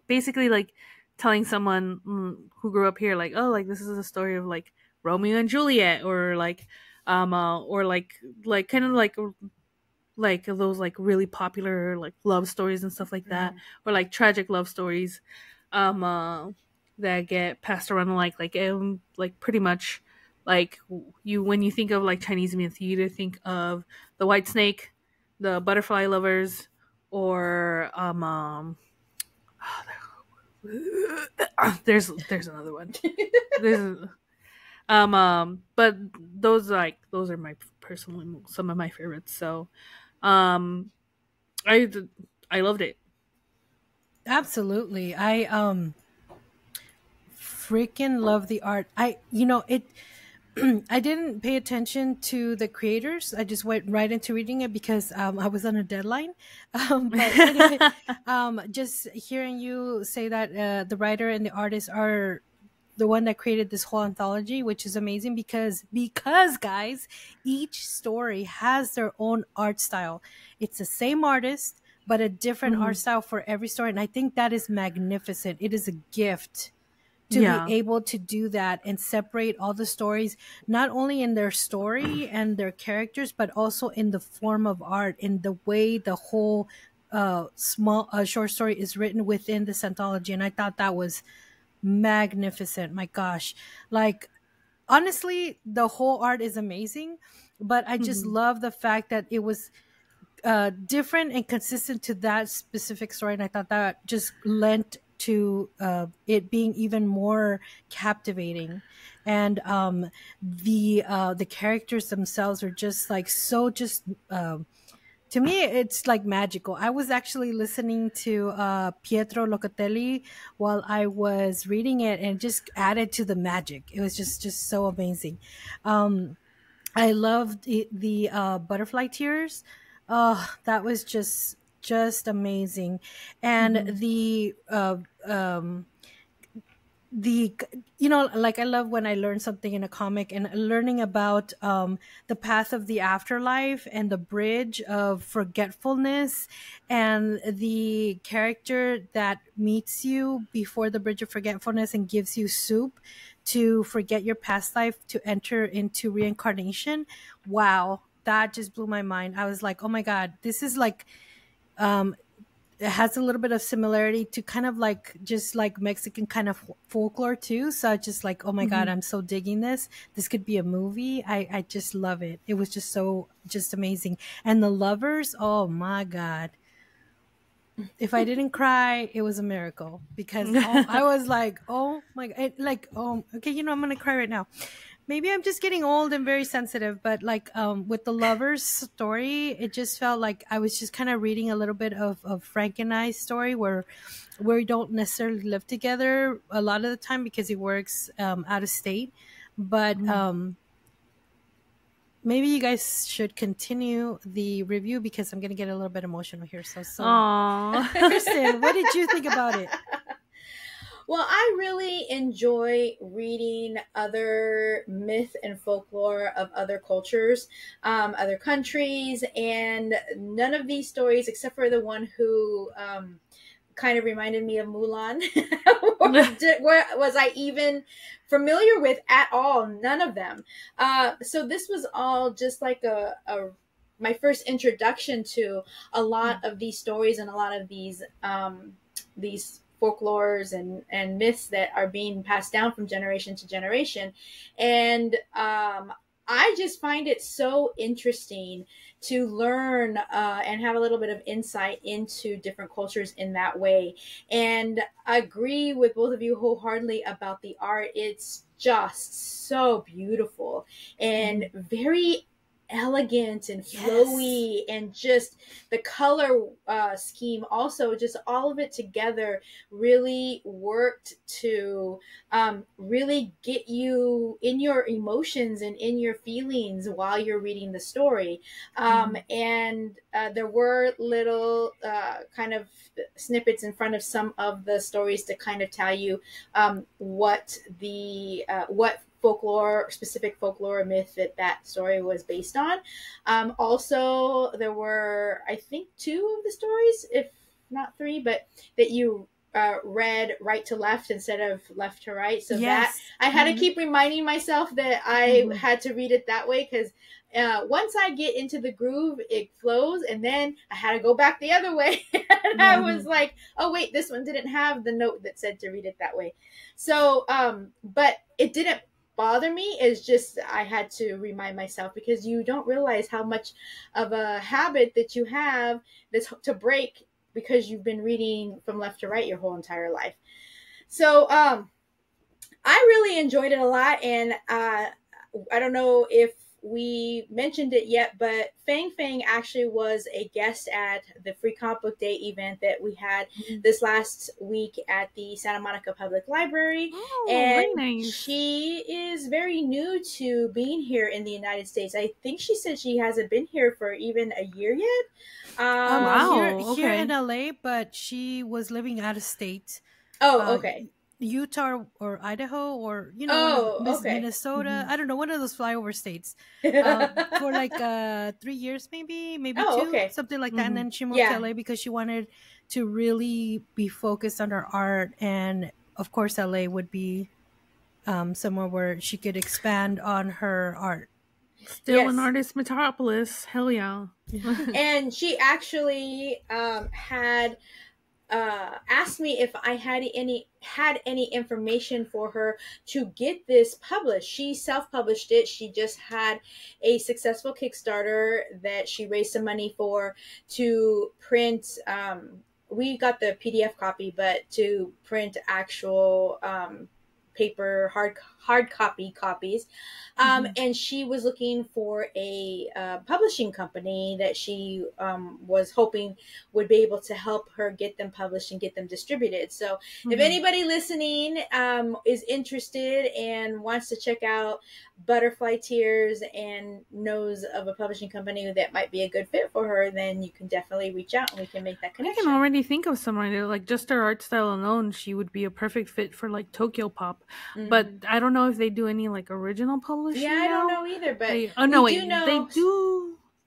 basically like telling someone who grew up here like, oh, like this is a story of like Romeo and Juliet, or like or like kind of like those like really popular like love stories and stuff like that, or like tragic love stories that get passed around like pretty much like when you think of like Chinese myth, you either think of the White Snake, the Butterfly Lovers, or there's another one. There's but those are my personally some of my favorites. So I loved it. Absolutely. I freaking love the art. I didn't pay attention to the creators. I just went right into reading it because I was on a deadline. But anyway, just hearing you say that the writer and the artist are the one that created this whole anthology, which is amazing because guys, each story has their own art style. It's the same artist, but a different art style for every story. And I think that is magnificent. It is a gift to be able to do that and separate all the stories, not only in their story and their characters, but also in the form of art, in the way the whole short story is written within this anthology. And I thought that was magnificent. My gosh. Like, honestly, the whole art is amazing, but I just love the fact that it was different and consistent to that specific story. And I thought that just lent to it being even more captivating. And the characters themselves are just like so just to me it's like magical. I was actually listening to Pietro Locatelli while I was reading it, and just added to the magic. It was just so amazing. I loved the butterfly tears. Oh, that was just just amazing. And the like I love when I learn something in a comic, and learning about the path of the afterlife and the bridge of forgetfulness, and the character that meets you before the bridge of forgetfulness and gives you soup to forget your past life to enter into reincarnation. Wow, that just blew my mind. I was like, oh my god, this is like it has a little bit of similarity to kind of like just like Mexican kind of folklore too. So I just like, oh my God, I'm so digging this. This could be a movie. I just love it. It was just amazing. And the lovers, oh my God. If I didn't cry, it was a miracle, because I was like, oh my God, okay, I'm going to cry right now. Maybe I'm just getting old and very sensitive, but like with the lovers story, it just felt like I was just kind of reading a little bit of Frank and I's story, where we don't necessarily live together a lot of the time because he works out of state. But maybe you guys should continue the review, because I'm going to get a little bit emotional here. So Kristen, what did you think about it? Well, I really enjoy reading other myth and folklore of other cultures, other countries, and none of these stories, except for the one who kind of reminded me of Mulan, was I even familiar with at all. None of them. So this was all just like my first introduction to a lot of these stories and a lot of these folklores and myths that are being passed down from generation to generation. And I just find it so interesting to learn and have a little bit of insight into different cultures in that way. And I agree with both of you wholeheartedly about the art. It's just so beautiful and very elegant and flowy, and just the color scheme also, just all of it together really worked to really get you in your emotions and in your feelings while you're reading the story. And there were little kind of snippets in front of some of the stories to kind of tell you what specific folklore myth that story was based on. Also, there were, I think, 2 of the stories, if not 3, but that you read right to left instead of left to right. So that I had to keep reminding myself that I had to read it that way, because once I get into the groove, it flows, and then I had to go back the other way. And I was like, oh wait, this one didn't have the note that said to read it that way. So, but it didn't bother me. It's just I had to remind myself, because you don't realize how much of a habit that you have that's to break, because you've been reading from left to right your whole entire life. So I really enjoyed it a lot. And I don't know if we mentioned it yet, but Fang actually was a guest at the Free Comic Book Day event that we had this last week at the Santa Monica Public Library. And very nice. She is very new to being here in the United States. I think she said she hasn't been here for even a year yet. Wow. Here in LA, but she was living out of state. Oh, okay. Utah or Idaho or Minnesota. I don't know, one of those flyover states for like 3 years, maybe 2, something like that. And then she moved to LA because she wanted to really be focused on her art, and of course LA would be somewhere where she could expand on her art. Still an artist metropolis. Hell yeah. And she actually had asked me if I had any information for her to get this published. She self-published it. She just had a successful Kickstarter that she raised some money for to print. We got the PDF copy, but to print actual paper hard copy copies. And she was looking for a publishing company that she was hoping would be able to help her get them published and get them distributed. So if anybody listening is interested and wants to check out Butterfly Tears and knows of a publishing company that might be a good fit for her, then you can definitely reach out and we can make that connection. I can already think of someone, like, just her art style alone, she would be a perfect fit for like Tokyo Pop. But I don't know if they do any like original publishing. Yeah, I don't know either, but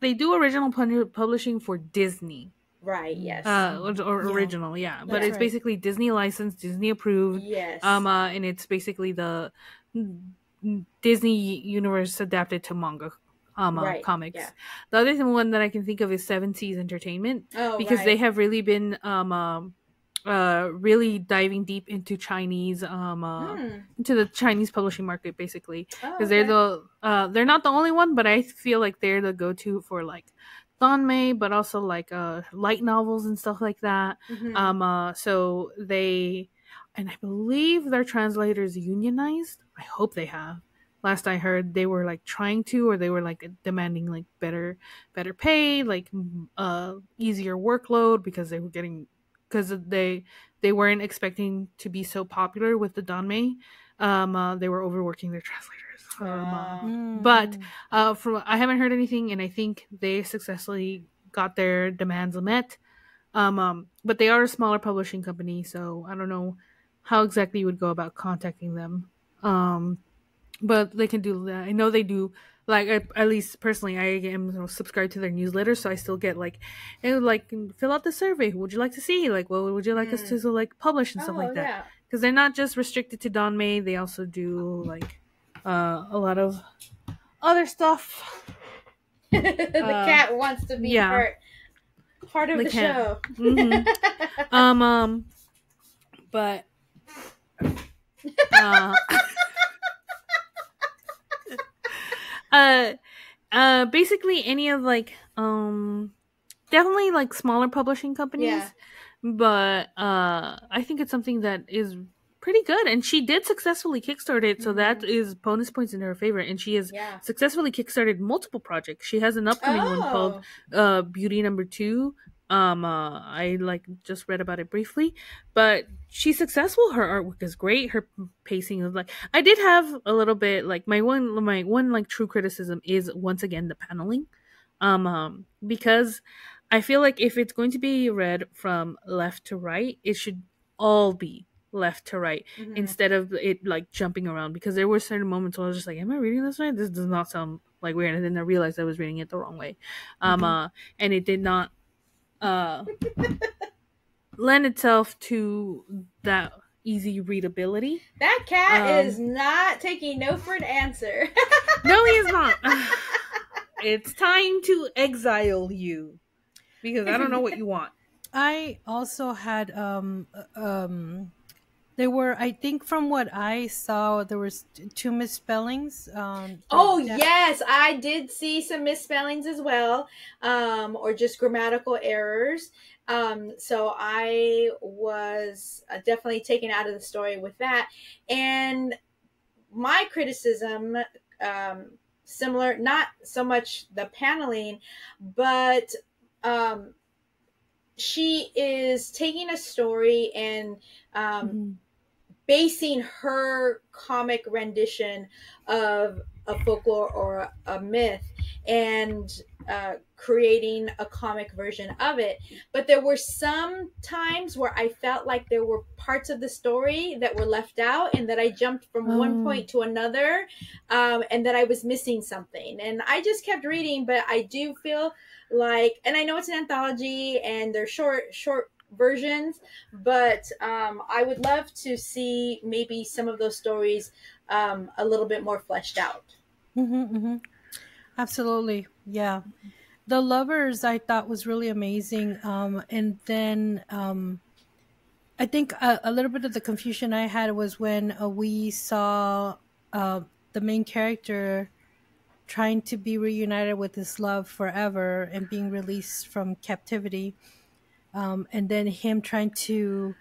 they do original publishing for Disney. Right, yes. Or original, yeah. But it's basically Disney licensed, Disney approved. Yes. And it's basically the Disney universe adapted to manga comics. Yeah. The other one that I can think of is Seven Seas Entertainment, because they have really been really diving deep into Chinese into the Chinese publishing market, basically, because they're not the only one, but I feel like they're the go-to for like Danmei, but also like light novels and stuff like that. So they, and I believe their translators unionized. I hope they have. Last I heard, they were like trying to, or they were like demanding like better pay, like easier workload, because they were getting, because they weren't expecting to be so popular with the Danmei. They were overworking their translators. But I haven't heard anything, and I think they successfully got their demands met. But they are a smaller publishing company, so I don't know how exactly you would go about contacting them. But they can do that. I know they do. Like, at least personally, I am subscribed to their newsletter, so I still get like, fill out the survey. Who would you like to see? Like, what would you like us to like publish and stuff like that? Because they're not just restricted to Danmei. They also do like a lot of other stuff. The cat wants to be part of the show. But basically any of like definitely like smaller publishing companies, but I think it's something that is pretty good, and she did successfully kickstart it, so that is bonus points in her favor. And she has successfully kickstarted multiple projects. She has an upcoming one called Beauty Number 2. I like just read about it briefly, but she's successful. Her artwork is great. Her pacing is like, I did have a little bit like my one like true criticism is once again the paneling, because I feel like if it's going to be read from left to right, it should all be left to right instead of it like jumping around, because there were certain moments where I was just like, am I reading this right? This does not sound like weird, and then I realized I was reading it the wrong way. And it did not lend itself to that easy readability. That cat is not taking no for an answer. No, he is not. It's time to exile you, because I don't know what you want. I also had there were, I think from what I saw, there was 2 misspellings. Yes, I did see some misspellings as well, or just grammatical errors. So I was definitely taken out of the story with that. And my criticism, similar, not so much the paneling, but she is taking a story and basing her comic rendition of a folklore or a myth and creating a comic version of it. But there were some times where I felt like there were parts of the story that were left out, and that I jumped from one point to another, and that I was missing something. And I just kept reading, but I do feel like, and I know it's an anthology and they're short versions, but I would love to see maybe some of those stories a little bit more fleshed out. Absolutely. Yeah. The Lovers I thought was really amazing. And then I think a little bit of the confusion I had was when we saw the main character trying to be reunited with his love forever and being released from captivity. And then him trying to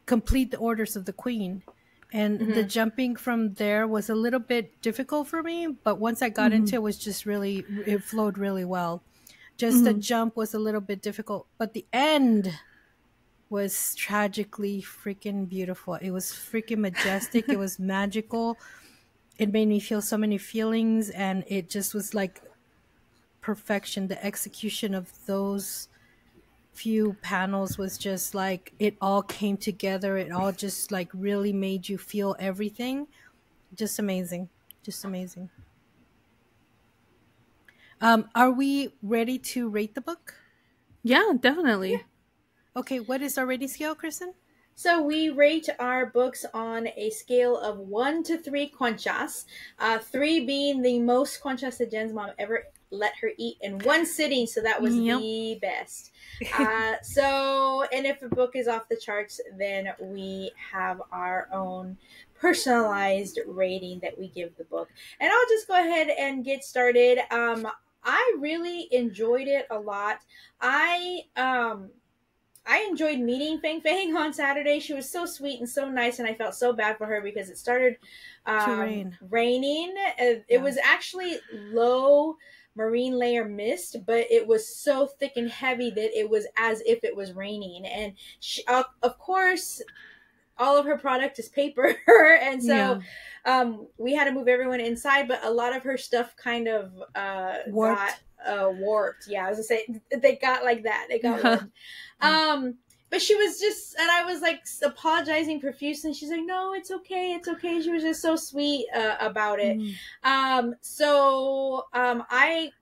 complete the orders of the queen. And the jumping from there was a little bit difficult for me, but once I got into it, it was just really, it flowed really well. Just the jump was a little bit difficult, but the end was tragically freaking beautiful. It was freaking majestic. It was magical. It made me feel so many feelings, and it just was like perfection. The execution of those few panels was just like, it all came together. It all just like really made you feel everything. Just amazing. Just amazing. Are we ready to rate the book? Yeah, definitely. Yeah. Okay, what is our rating scale, Kristen? So we rate our books on a scale of 1 to 3 conchas, 3 being the most conchas that Jen's mom ever let her eat in one sitting, so that was the best. And if a book is off the charts, then we have our own personalized rating that we give the book. And I'll just go ahead and get started. I really enjoyed it a lot. I enjoyed meeting Fang on Saturday. She was so sweet and so nice, and I felt so bad for her because it started raining. It was actually low marine layer mist, but it was so thick and heavy that it was as if it was raining. And she, of course, all of her product is paper, and so we had to move everyone inside, but a lot of her stuff kind of warped. Yeah, I was gonna say they got like that. They got warped. But she was just, and I was like apologizing profusely. She's like, "No, it's okay, it's okay." She was just so sweet about it. I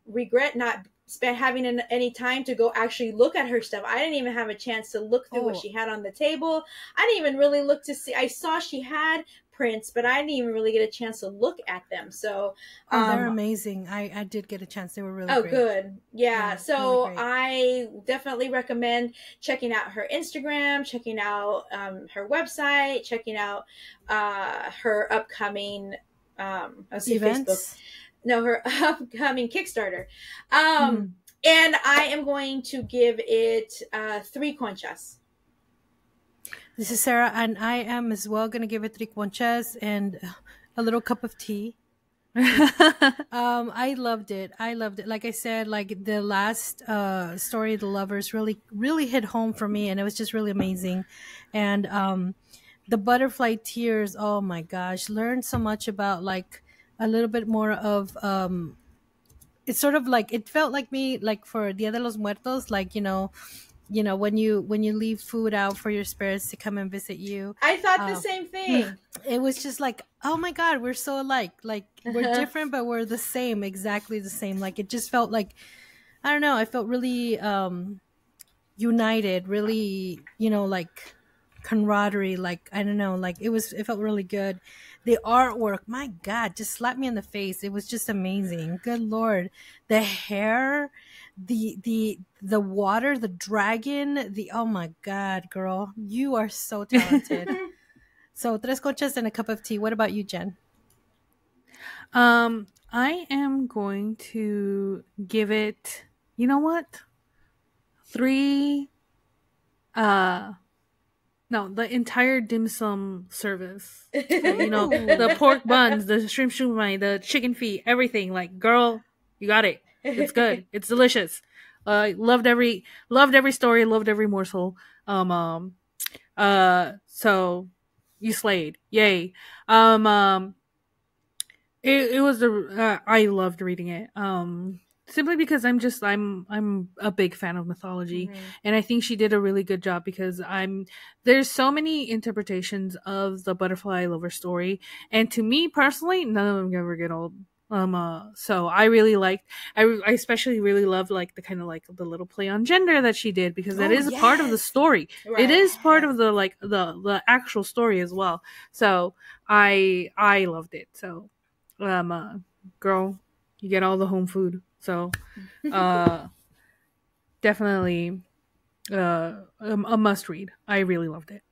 regret not having any time to go actually look at her stuff. I didn't even have a chance to look through what she had on the table. I didn't even really look to see. I saw she had prints, but I didn't even really get a chance to look at them. So they're amazing. I did get a chance. They were really great. Good. Yeah. So really I definitely recommend checking out her Instagram, checking out her website, checking out her upcoming events. Facebook. No, her upcoming Kickstarter. And I am going to give it 3 conchas. This is Sarah, and I am as well going to give it 3 conchas and a little cup of tea. I loved it. Like I said, like the last story, The Lovers, really hit home for me, and it was just really amazing. And the butterfly tears, oh my gosh, learned so much about like a little bit more of it's sort of like, it felt like me, like for Dia de los Muertos, like you know when you leave food out for your spirits to come and visit you. I thought the same thing. It was just like, oh my god, we're so alike. Like we're different, but we're the same, exactly the same. Like it just felt like, I don't know, I felt really united, really, like camaraderie, like I don't know, like it felt really good. The artwork, my god, just slapped me in the face. It was just amazing. Good lord. The hair, the water, the dragon, oh my god, girl, you are so talented. So 3 conchas and a cup of tea. What about you, Jen? I am going to give it, you know what? 3 no, the entire dim sum service. The pork buns, the shrimp shumai, the chicken feet, everything. Like, girl, you got it. It's good. It's delicious. Loved every story, loved every morsel. So you slayed. Yay. It was I loved reading it. Simply because I'm a big fan of mythology, and I think she did a really good job because there's so many interpretations of the butterfly lover story, and to me personally, none of them ever get old. So I really liked. I especially really loved like the kind of like the little play on gender that she did, because that is a part of the story. Right. It is part of the like the actual story as well. So I loved it. So girl, you get all the home food. So definitely a must read. I really loved it.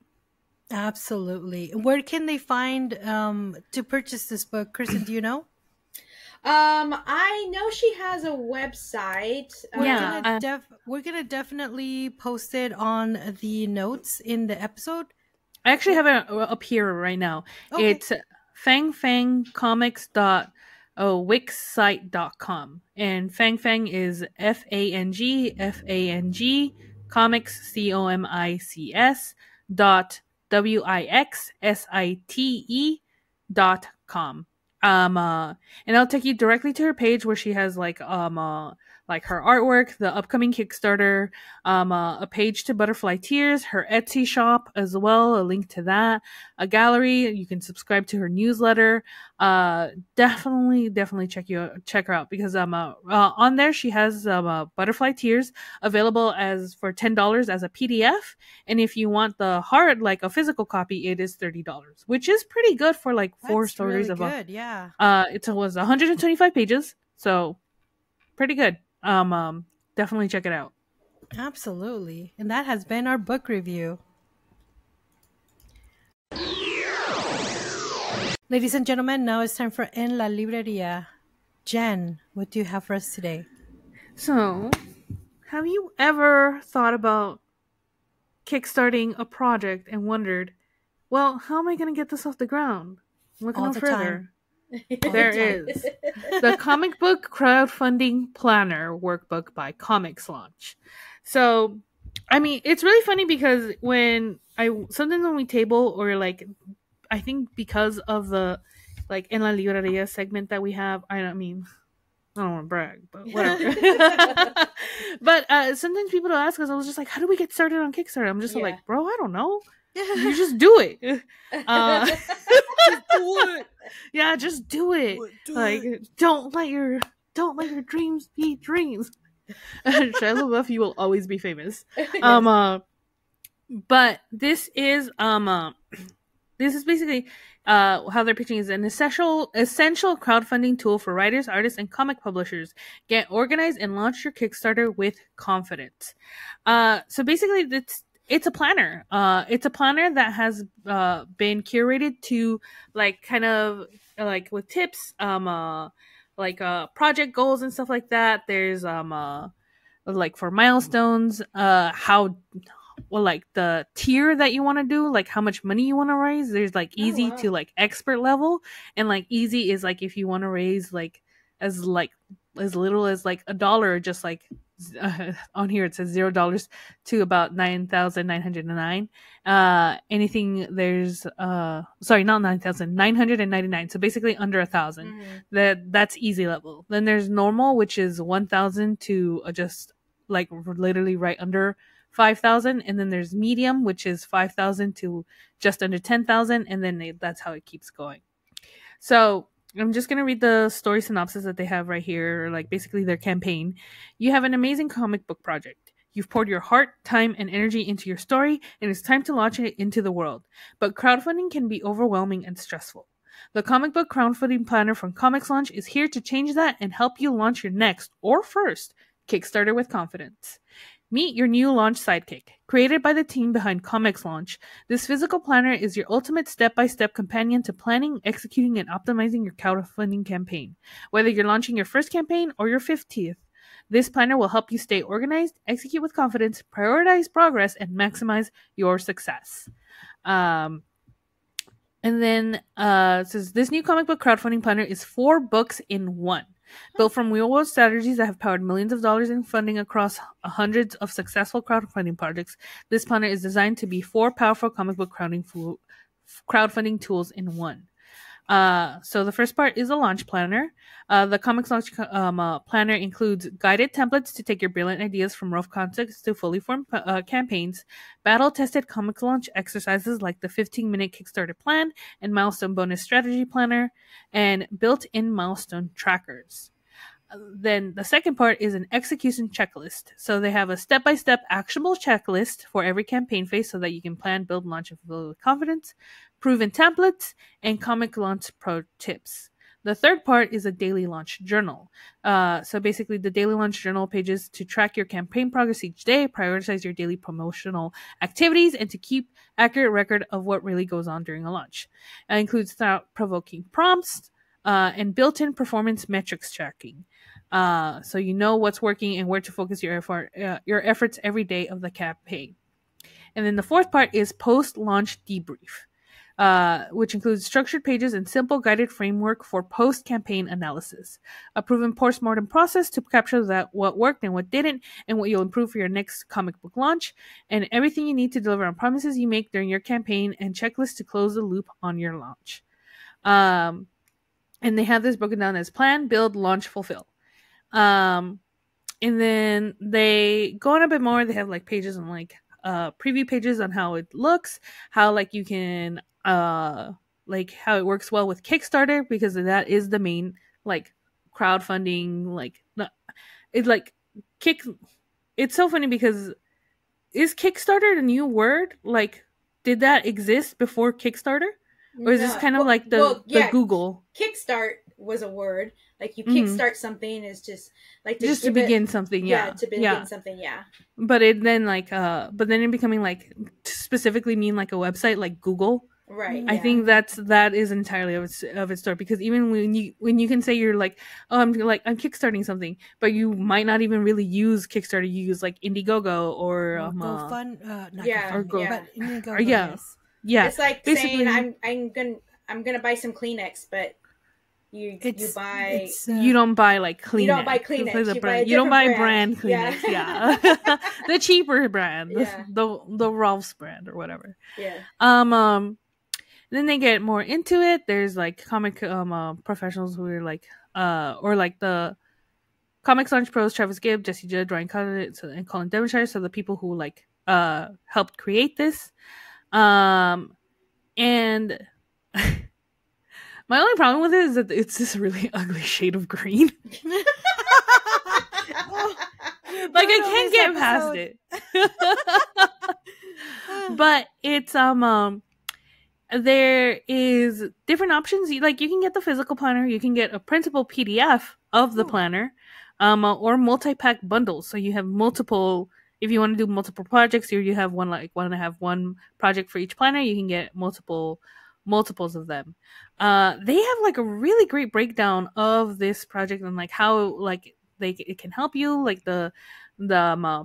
Absolutely. Where can they find to purchase this book? Kristen, do you know? I know she has a website. We're gonna definitely post it on the notes in the episode. I actually have it up here right now. Okay. It's fangfangcomics.wixsite.com. And Fang is FANG comics COMICS .WIXSITE.com. And I'll take you directly to her page where she has like her artwork, the upcoming Kickstarter, a page to Butterfly Tears, her Etsy shop as well, a link to that, a gallery. You can subscribe to her newsletter. Definitely check her out, because on there she has Butterfly Tears available as for $10 as a PDF, and if you want the hard, like a physical copy, it is $30, which is pretty good for like four That's stories really of good. Yeah. it was 125 pages, so pretty good. Definitely check it out. Absolutely. And that has been our book review. Ladies and gentlemen, now it's time for En la Libreria. Jen, what do you have for us today? So, have you ever thought about kickstarting a project and wondered, well, how am I going to get this off the ground? Look All no the further. time. There is the comic book crowdfunding planner workbook by ComixLaunch. So, I mean, it's really funny because sometimes when we table, or like, I think because of the like En la Libreria segment that we have, I don't want to brag, but whatever. But sometimes people will ask us, I was just like, how do we get started on Kickstarter? I'm just like, bro, I don't know. You just do it. Just do it. Yeah, just do it. Don't let your dreams be dreams. Shia LaBeouf, you will always be famous. Yes. But this is basically how they're pitching is an essential crowdfunding tool for writers, artists, and comic publishers. Get organized and launch your Kickstarter with confidence. So basically, it's a planner. It's a planner that has been curated to like kind of like with tips, project goals and stuff like that. There's like for milestones, like the tier that you want to do, like how much money you want to raise. There's like easy to like expert level, and like easy is like if you want to raise like as little as like $1, just like on here it says $0 to about 9,909. Anything there's sorry, not 9,999. So basically under 1,000. That's easy level. Then there's normal, which is 1,000 to just like literally right under 5,000, and then there's medium, which is 5,000 to just under 10,000, and then that's how it keeps going. So I'm just gonna read the story synopsis that they have right here, like basically their campaign. You have an amazing comic book project. You've poured your heart, time, and energy into your story, and it's time to launch it into the world. But crowdfunding can be overwhelming and stressful. The comic book crowdfunding planner from ComixLaunch is here to change that and help you launch your next or first Kickstarter with confidence. Meet your new launch sidekick. Created by the team behind ComixLaunch, this physical planner is your ultimate step-by-step companion to planning, executing, and optimizing your crowdfunding campaign. Whether you're launching your first campaign or your 50th, this planner will help you stay organized, execute with confidence, prioritize progress, and maximize your success. And then it says this new comic book crowdfunding planner is 4 books in one. Built from real-world strategies that have powered millions of dollars in funding across hundreds of successful crowdfunding projects, this planner is designed to be 4 powerful comic book crowdfunding tools in one. So the first part is a launch planner. The ComixLaunch planner includes guided templates to take your brilliant ideas from rough concepts to fully formed campaigns, battle-tested ComixLaunch exercises like the 15-minute Kickstarter plan and milestone bonus strategy planner, and built-in milestone trackers. Then the second part is an execution checklist. So they have a step-by-step actionable checklist for every campaign phase so that you can plan, build, launch, and fulfill with confidence, proven templates, and ComixLaunch pro tips. The third part is a daily launch journal. So basically the daily launch journal pages to track your campaign progress each day, prioritize your daily promotional activities, and to keep accurate record of what really goes on during a launch. It includes thought-provoking prompts and built-in performance metrics tracking. So you know what's working and where to focus your efforts every day of the campaign. And then the fourth part is post-launch debrief, which includes structured pages and simple guided framework for post-campaign analysis, a proven post-mortem process to capture that what worked and what didn't, and what you'll improve for your next comic book launch, and everything you need to deliver on promises you make during your campaign, and checklists to close the loop on your launch. And they have this broken down as plan, build, launch, fulfill. And then they go on a bit more. They have like pages on like preview pages on how it looks, how like you can like how it works well with Kickstarter, because that is the main like crowdfunding, like not it's like it's so funny because is Kickstarter the new word? Like, did that exist before Kickstarter? Or is this kind of like the Google? Kickstart was a word. Like you kickstart something is just like to begin something, yeah. To begin something, yeah. But it then like but then it becoming like to specifically mean like a website like Google. Right. I think that is entirely of its story, because even when you can say you're like, oh, I'm kickstarting something, but you might not even really use Kickstarter. You use like Indiegogo or Indiegogo. Yeah, it's like basically saying I'm gonna buy some Kleenex, but you don't buy like Kleenex. You don't buy Kleenex. You don't buy brand Kleenex. Yeah, the cheaper brand, the Rolf's brand or whatever. Yeah. Then they get more into it. There's like comic professionals who are like or like the ComixLaunch pros, Travis Gibb, Jesse Judd, Ryan Collins, and Colin Devonshire. So the people who like helped create this. And my only problem with it is that it's this really ugly shade of green. Like I can't get past it. But it's there is different options. Like you can get the physical planner, you can get a printable PDF of the planner, or multi-pack bundles. So you have multiple. If you want to do multiple projects, or you have want to have one project for each planner, you can get multiples of them. They have like a really great breakdown of this project and like how like it can help you, like the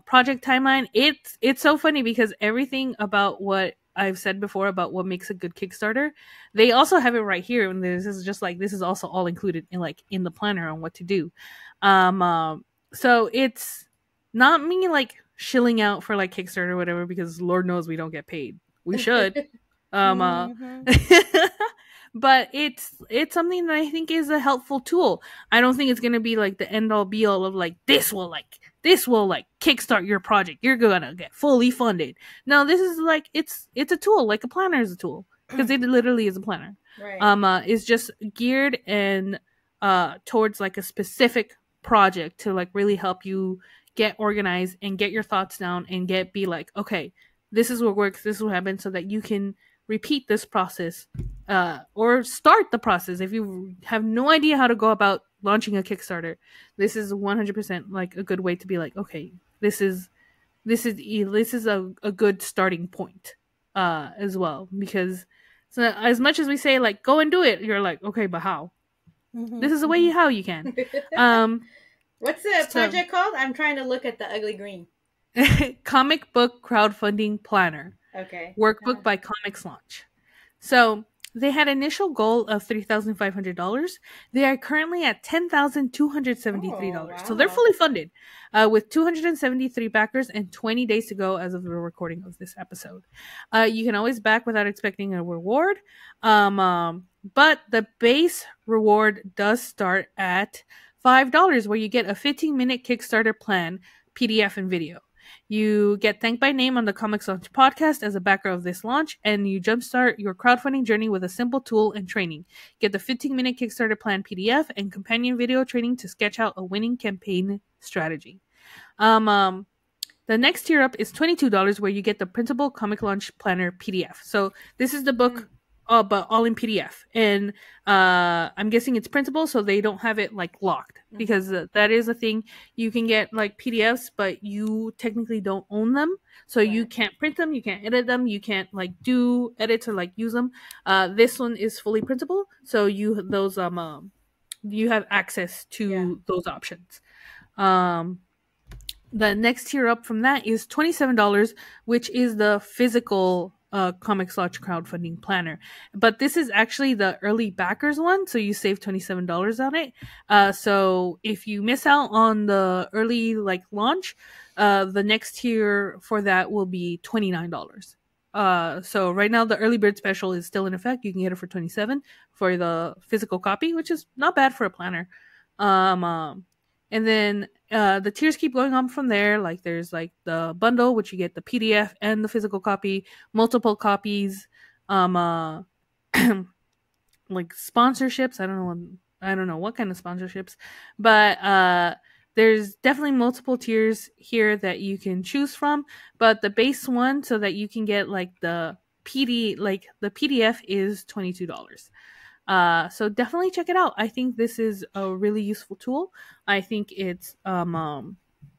project timeline. It's so funny because everything about what I've said before about what makes a good Kickstarter, they also have it right here, and this is also all included in the planner on what to do. So it's not me like shilling out for like Kickstarter or whatever, because Lord knows we don't get paid. We should. But it's something that I think is a helpful tool. I don't think it's gonna be like the end all be all of like this will kickstart your project. You're gonna get fully funded. No, this is like it's a tool, like a planner is a tool, because it literally is a planner. Right. It's just geared and towards like a specific project to like really help you get organized and get your thoughts down and be like, okay, this is what works, this is what happens, so that you can repeat this process or start the process. If you have no idea how to go about launching a Kickstarter, this is 100% like a good way to be like, okay, this is a good starting point as well, because so as much as we say like go and do it, you're like, okay, but how? This is a way how you can. What's the project called? I'm trying to look at the ugly green. Comic book crowdfunding planner. Okay. Workbook by ComixLaunch. So they had initial goal of $3,500. They are currently at $10,273. Wow. So they're fully funded, with 273 backers and 20 days to go as of the recording of this episode. You can always back without expecting a reward. But the base reward does start at $5, where you get a 15-minute Kickstarter plan, PDF, and video. You get thanked by name on the ComixLaunch podcast as a backer of this launch, and you jumpstart your crowdfunding journey with a simple tool and training. Get the 15-minute Kickstarter plan PDF and companion video training to sketch out a winning campaign strategy. The next tier up is $22, where you get the printable ComixLaunch planner PDF. So this is the book, but all in PDF, and I'm guessing it's printable, so they don't have it like locked, because that is a thing. You can get like PDFs, but you technically don't own them, so you can't print them, you can't edit them, you can't like do edits or like use them. This one is fully printable, so you have access to those options. The next tier up from that is $27, which is the physical ComixLaunch crowdfunding planner. But this is actually the early backers one, so you save $27 on it. So if you miss out on the early launch, the next tier for that will be $29. So right now the early bird special is still in effect. You can get it for $27 for the physical copy, which is not bad for a planner. And then the tiers keep going on from there. There's the bundle, which you get the PDF and the physical copy, multiple copies, sponsorships. I don't know what kind of sponsorships, but there's definitely multiple tiers here that you can choose from. But the base one, so that you can get the PDF, is $22. So definitely check it out. I think this is a really useful tool. I think it's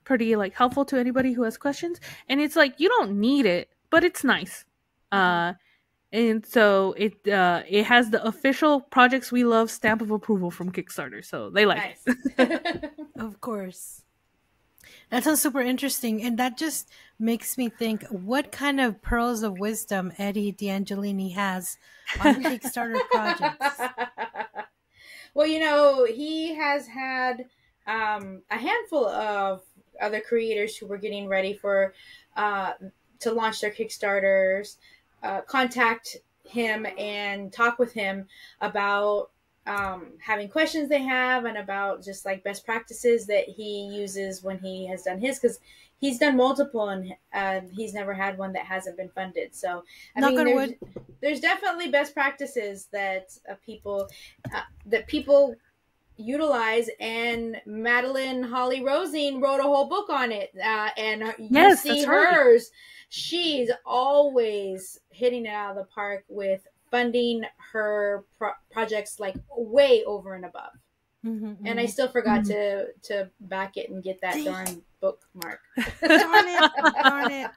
pretty helpful to anybody who has questions, and it's you don't need it, but it's nice. And so it has the official Projects We Love stamp of approval from Kickstarter, so they like it. Of course. That sounds super interesting, and that just makes me think what kind of pearls of wisdom Eddie D'Angelini has on Kickstarter projects. Well, he has had a handful of other creators who were getting ready for to launch their Kickstarters contact him and talk with him about having questions they have, and about just best practices that he uses when he has done his, because he's done multiple and he's never had one that hasn't been funded. So there's definitely best practices that people utilize, and Madeline Holly Rosing wrote a whole book on it, and you see hers. She's always hitting it out of the park with funding her projects way over and above. Mm-hmm, and I still forgot to back it and get that darn bookmark. Darn it.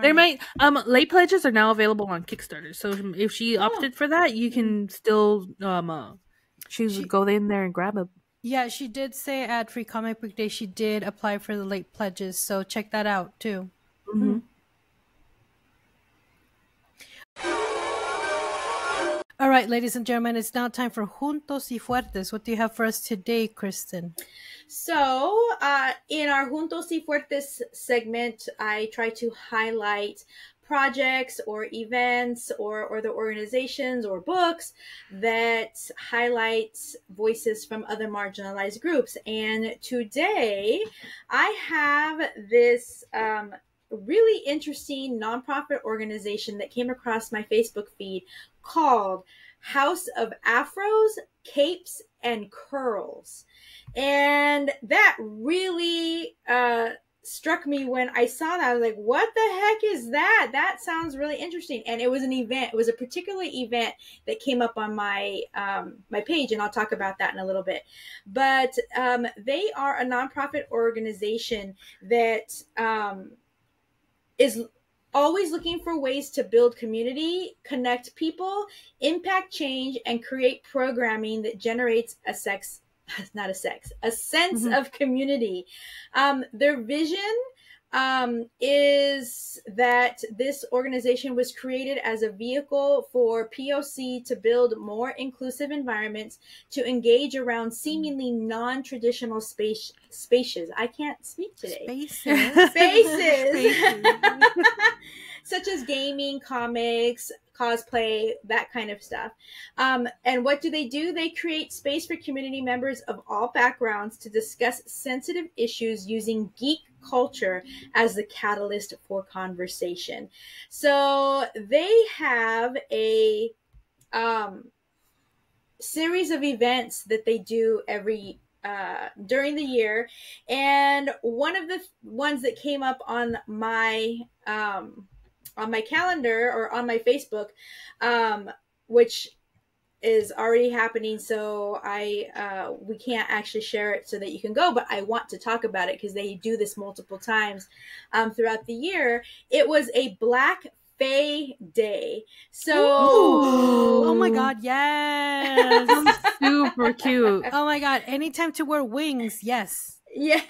There might late pledges are now available on Kickstarter, so if she opted for that, you can still go in there and grab it. Yeah, she did say at Free Comic Book Day she did apply for the late pledges, so check that out too. Mm-hmm. All right, ladies and gentlemen, it's now time for Juntos y Fuertes. What do you have for us today, Kristen? So, in our Juntos y Fuertes segment, I try to highlight projects or events or the organizations or books that highlight voices from other marginalized groups. And today, I have this really interesting nonprofit organization that came across my Facebook feed called House of Afros, Capes, and Curls. And that really struck me when I saw that. I was like, what the heck is that? That sounds really interesting. And it was an event. It was a particular event that came up on my my page, and I'll talk about that in a little bit. But they are a nonprofit organization that is always looking for ways to build community, connect people, impact change, and create programming that generates a sense of community. Their vision is that this organization was created as a vehicle for POC to build more inclusive environments to engage around seemingly non-traditional spaces. I can't speak today. Spaces. Such as gaming, comics, cosplay, that kind of stuff. And what do? They create space for community members of all backgrounds to discuss sensitive issues using geek culture as the catalyst for conversation. So they have a series of events that they do every during the year, and one of the ones that came up on my calendar or on my Facebook, which is already happening, so we can't actually share it so that you can go, but I want to talk about it because they do this multiple times throughout the year. It was a Black Fae Day. So oh my god, yes. Super cute. Oh my god, anytime to wear wings, yes. Yeah.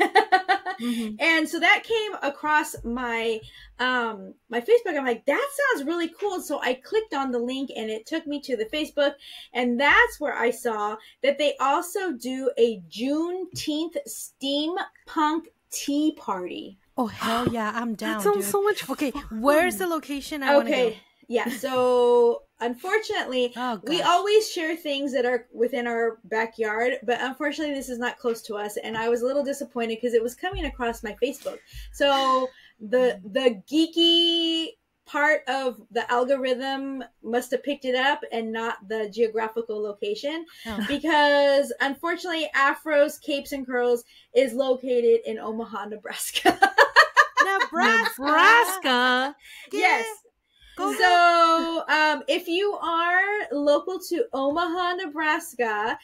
Mhm. And so that came across my my Facebook. I'm like, that sounds really cool. So I clicked on the link and it took me to the Facebook, and that's where I saw that they also do a Juneteenth steampunk tea party. Oh hell yeah, I'm down, That sounds dude. so much Okay, fun. where's the location? I want to go. Okay. Yeah, so unfortunately, Oh, we gosh. always share things that are within our backyard, but unfortunately, this is not close to us, and I was a little disappointed because it was coming across my Facebook. So the geeky part of the algorithm must have picked it up and not the geographical location, Oh. because unfortunately, Afros, Capes, and Curls is located in Omaha, Nebraska. Nebraska. Yes. Go, So, if you are local to Omaha, Nebraska,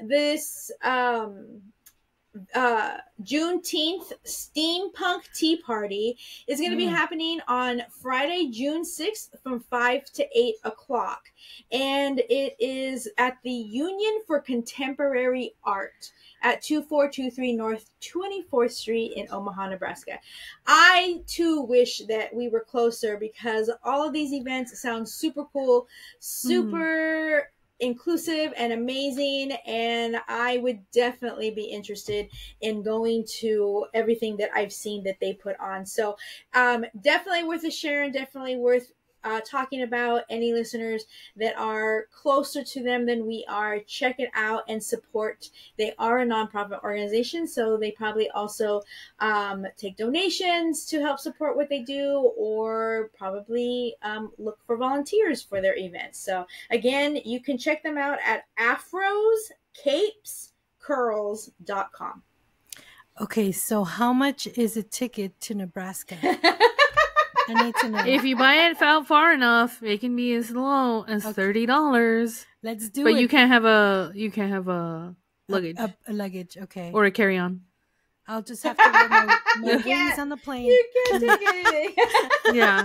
this Juneteenth steampunk tea party is going to be happening on Friday, June 6th from 5 to 8 o'clock. And it is at the Union for Contemporary Art at 2423 North 24th Street in Omaha, Nebraska. I, too, wish that we were closer because all of these events sound super cool, super inclusive and amazing, and I would definitely be interested in going to everything that I've seen that they put on. So definitely worth a share and definitely worth talking about. Any listeners that are closer to them than we are, check it out and support. They are a nonprofit organization, so they probably also take donations to help support what they do, or probably look for volunteers for their events. So again, you can check them out at afroscapescurls.com. Okay, so how much is a ticket to Nebraska? I need to know. If you buy it out far enough, it can be as low as $30. Let's do But it. you can't have a luggage A luggage, okay. or a carry-on. I'll just have to wear my wings on the plane. You can't take anything. Yeah.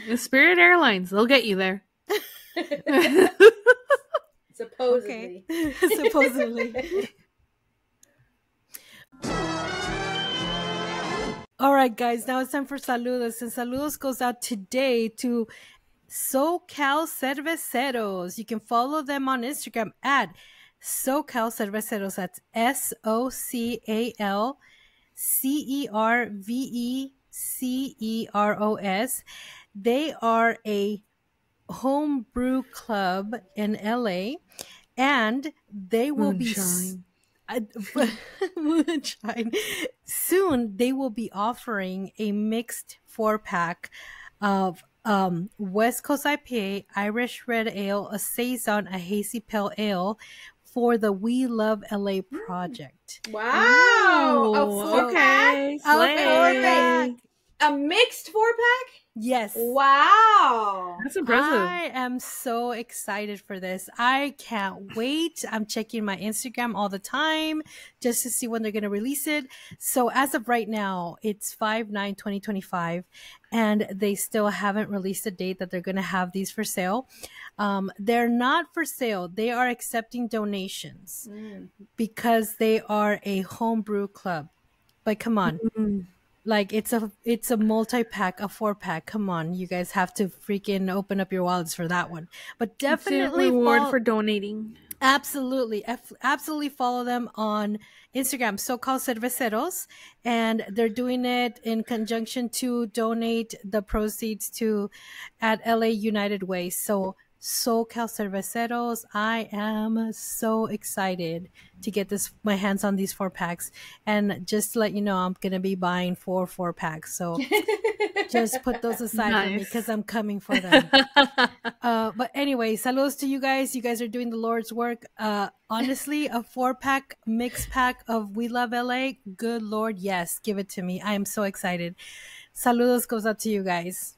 The Spirit Airlines, they'll get you there. Supposedly. Okay. Supposedly. All right, guys, now it's time for saludos. And saludos goes out today to SoCal Cerveceros. You can follow them on Instagram at SoCal Cerveceros. That's SoCalCerveceros. They are a homebrew club in LA, and they will Moonshine. Moonshine. Soon they will be offering a mixed 4-pack of West Coast IPA, Irish Red Ale, a Saison, a Hazy Pale Ale for the We Love LA project. Wow. A Oh, 4-pack? okay. A Slay. 4-pack. A mixed 4-pack? Yes. Wow. That's impressive. I am so excited for this. I can't wait. I'm checking my Instagram all the time just to see when they're going to release it. So as of right now, it's 5/9/2025, and they still haven't released a date that they're going to have these for sale. They're not for sale. They are accepting donations because they are a homebrew club. But come on. Like it's a multi-pack, a 4-pack. Come on, you guys have to freaking open up your wallets for that one. But definitely reward for donating. Absolutely follow them on Instagram, SoCal Cerveceros, and they're doing it in conjunction to donate the proceeds to at LA United Way. So SoCal Cerveceros, I am so excited to get my hands on these 4-packs. And just to let you know, I'm gonna be buying 4-packs. So just put those aside for me because I'm coming for them. But anyway, saludos to you guys. You guys are doing the Lord's work. Honestly, a 4-pack mix pack of We Love LA. Good Lord, yes, give it to me. I am so excited. Saludos goes out to you guys.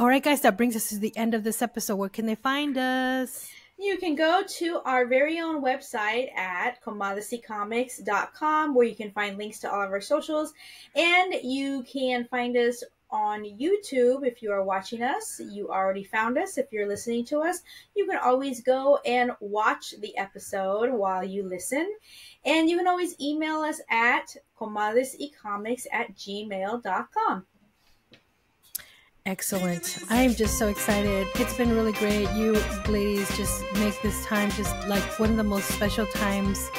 All right, guys, that brings us to the end of this episode. Where can they find us? You can go to our very own website at commoditycomics.com, where you can find links to all of our socials, and you can find us on YouTube. If you are watching us, you already found us. If you're listening to us, you can always go and watch the episode while you listen. And you can always email us at comadresycomics@gmail.com. Excellent. I am just so excited. It's been really great. You ladies just make this time just like one of the most special times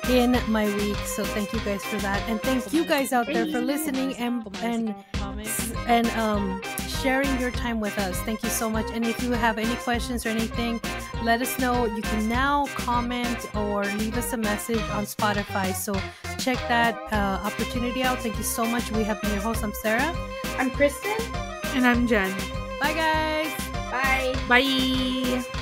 in my week. So thank you guys for that. And thank you guys out there for listening and sharing your time with us. Thank you so much. And if you have any questions or anything, let us know. You can now comment or leave us a message on Spotify. So check that opportunity out. Thank you so much. We have been your host. I'm Sarah. I'm Kristen. And I'm Jen. Bye, guys. Bye. Bye.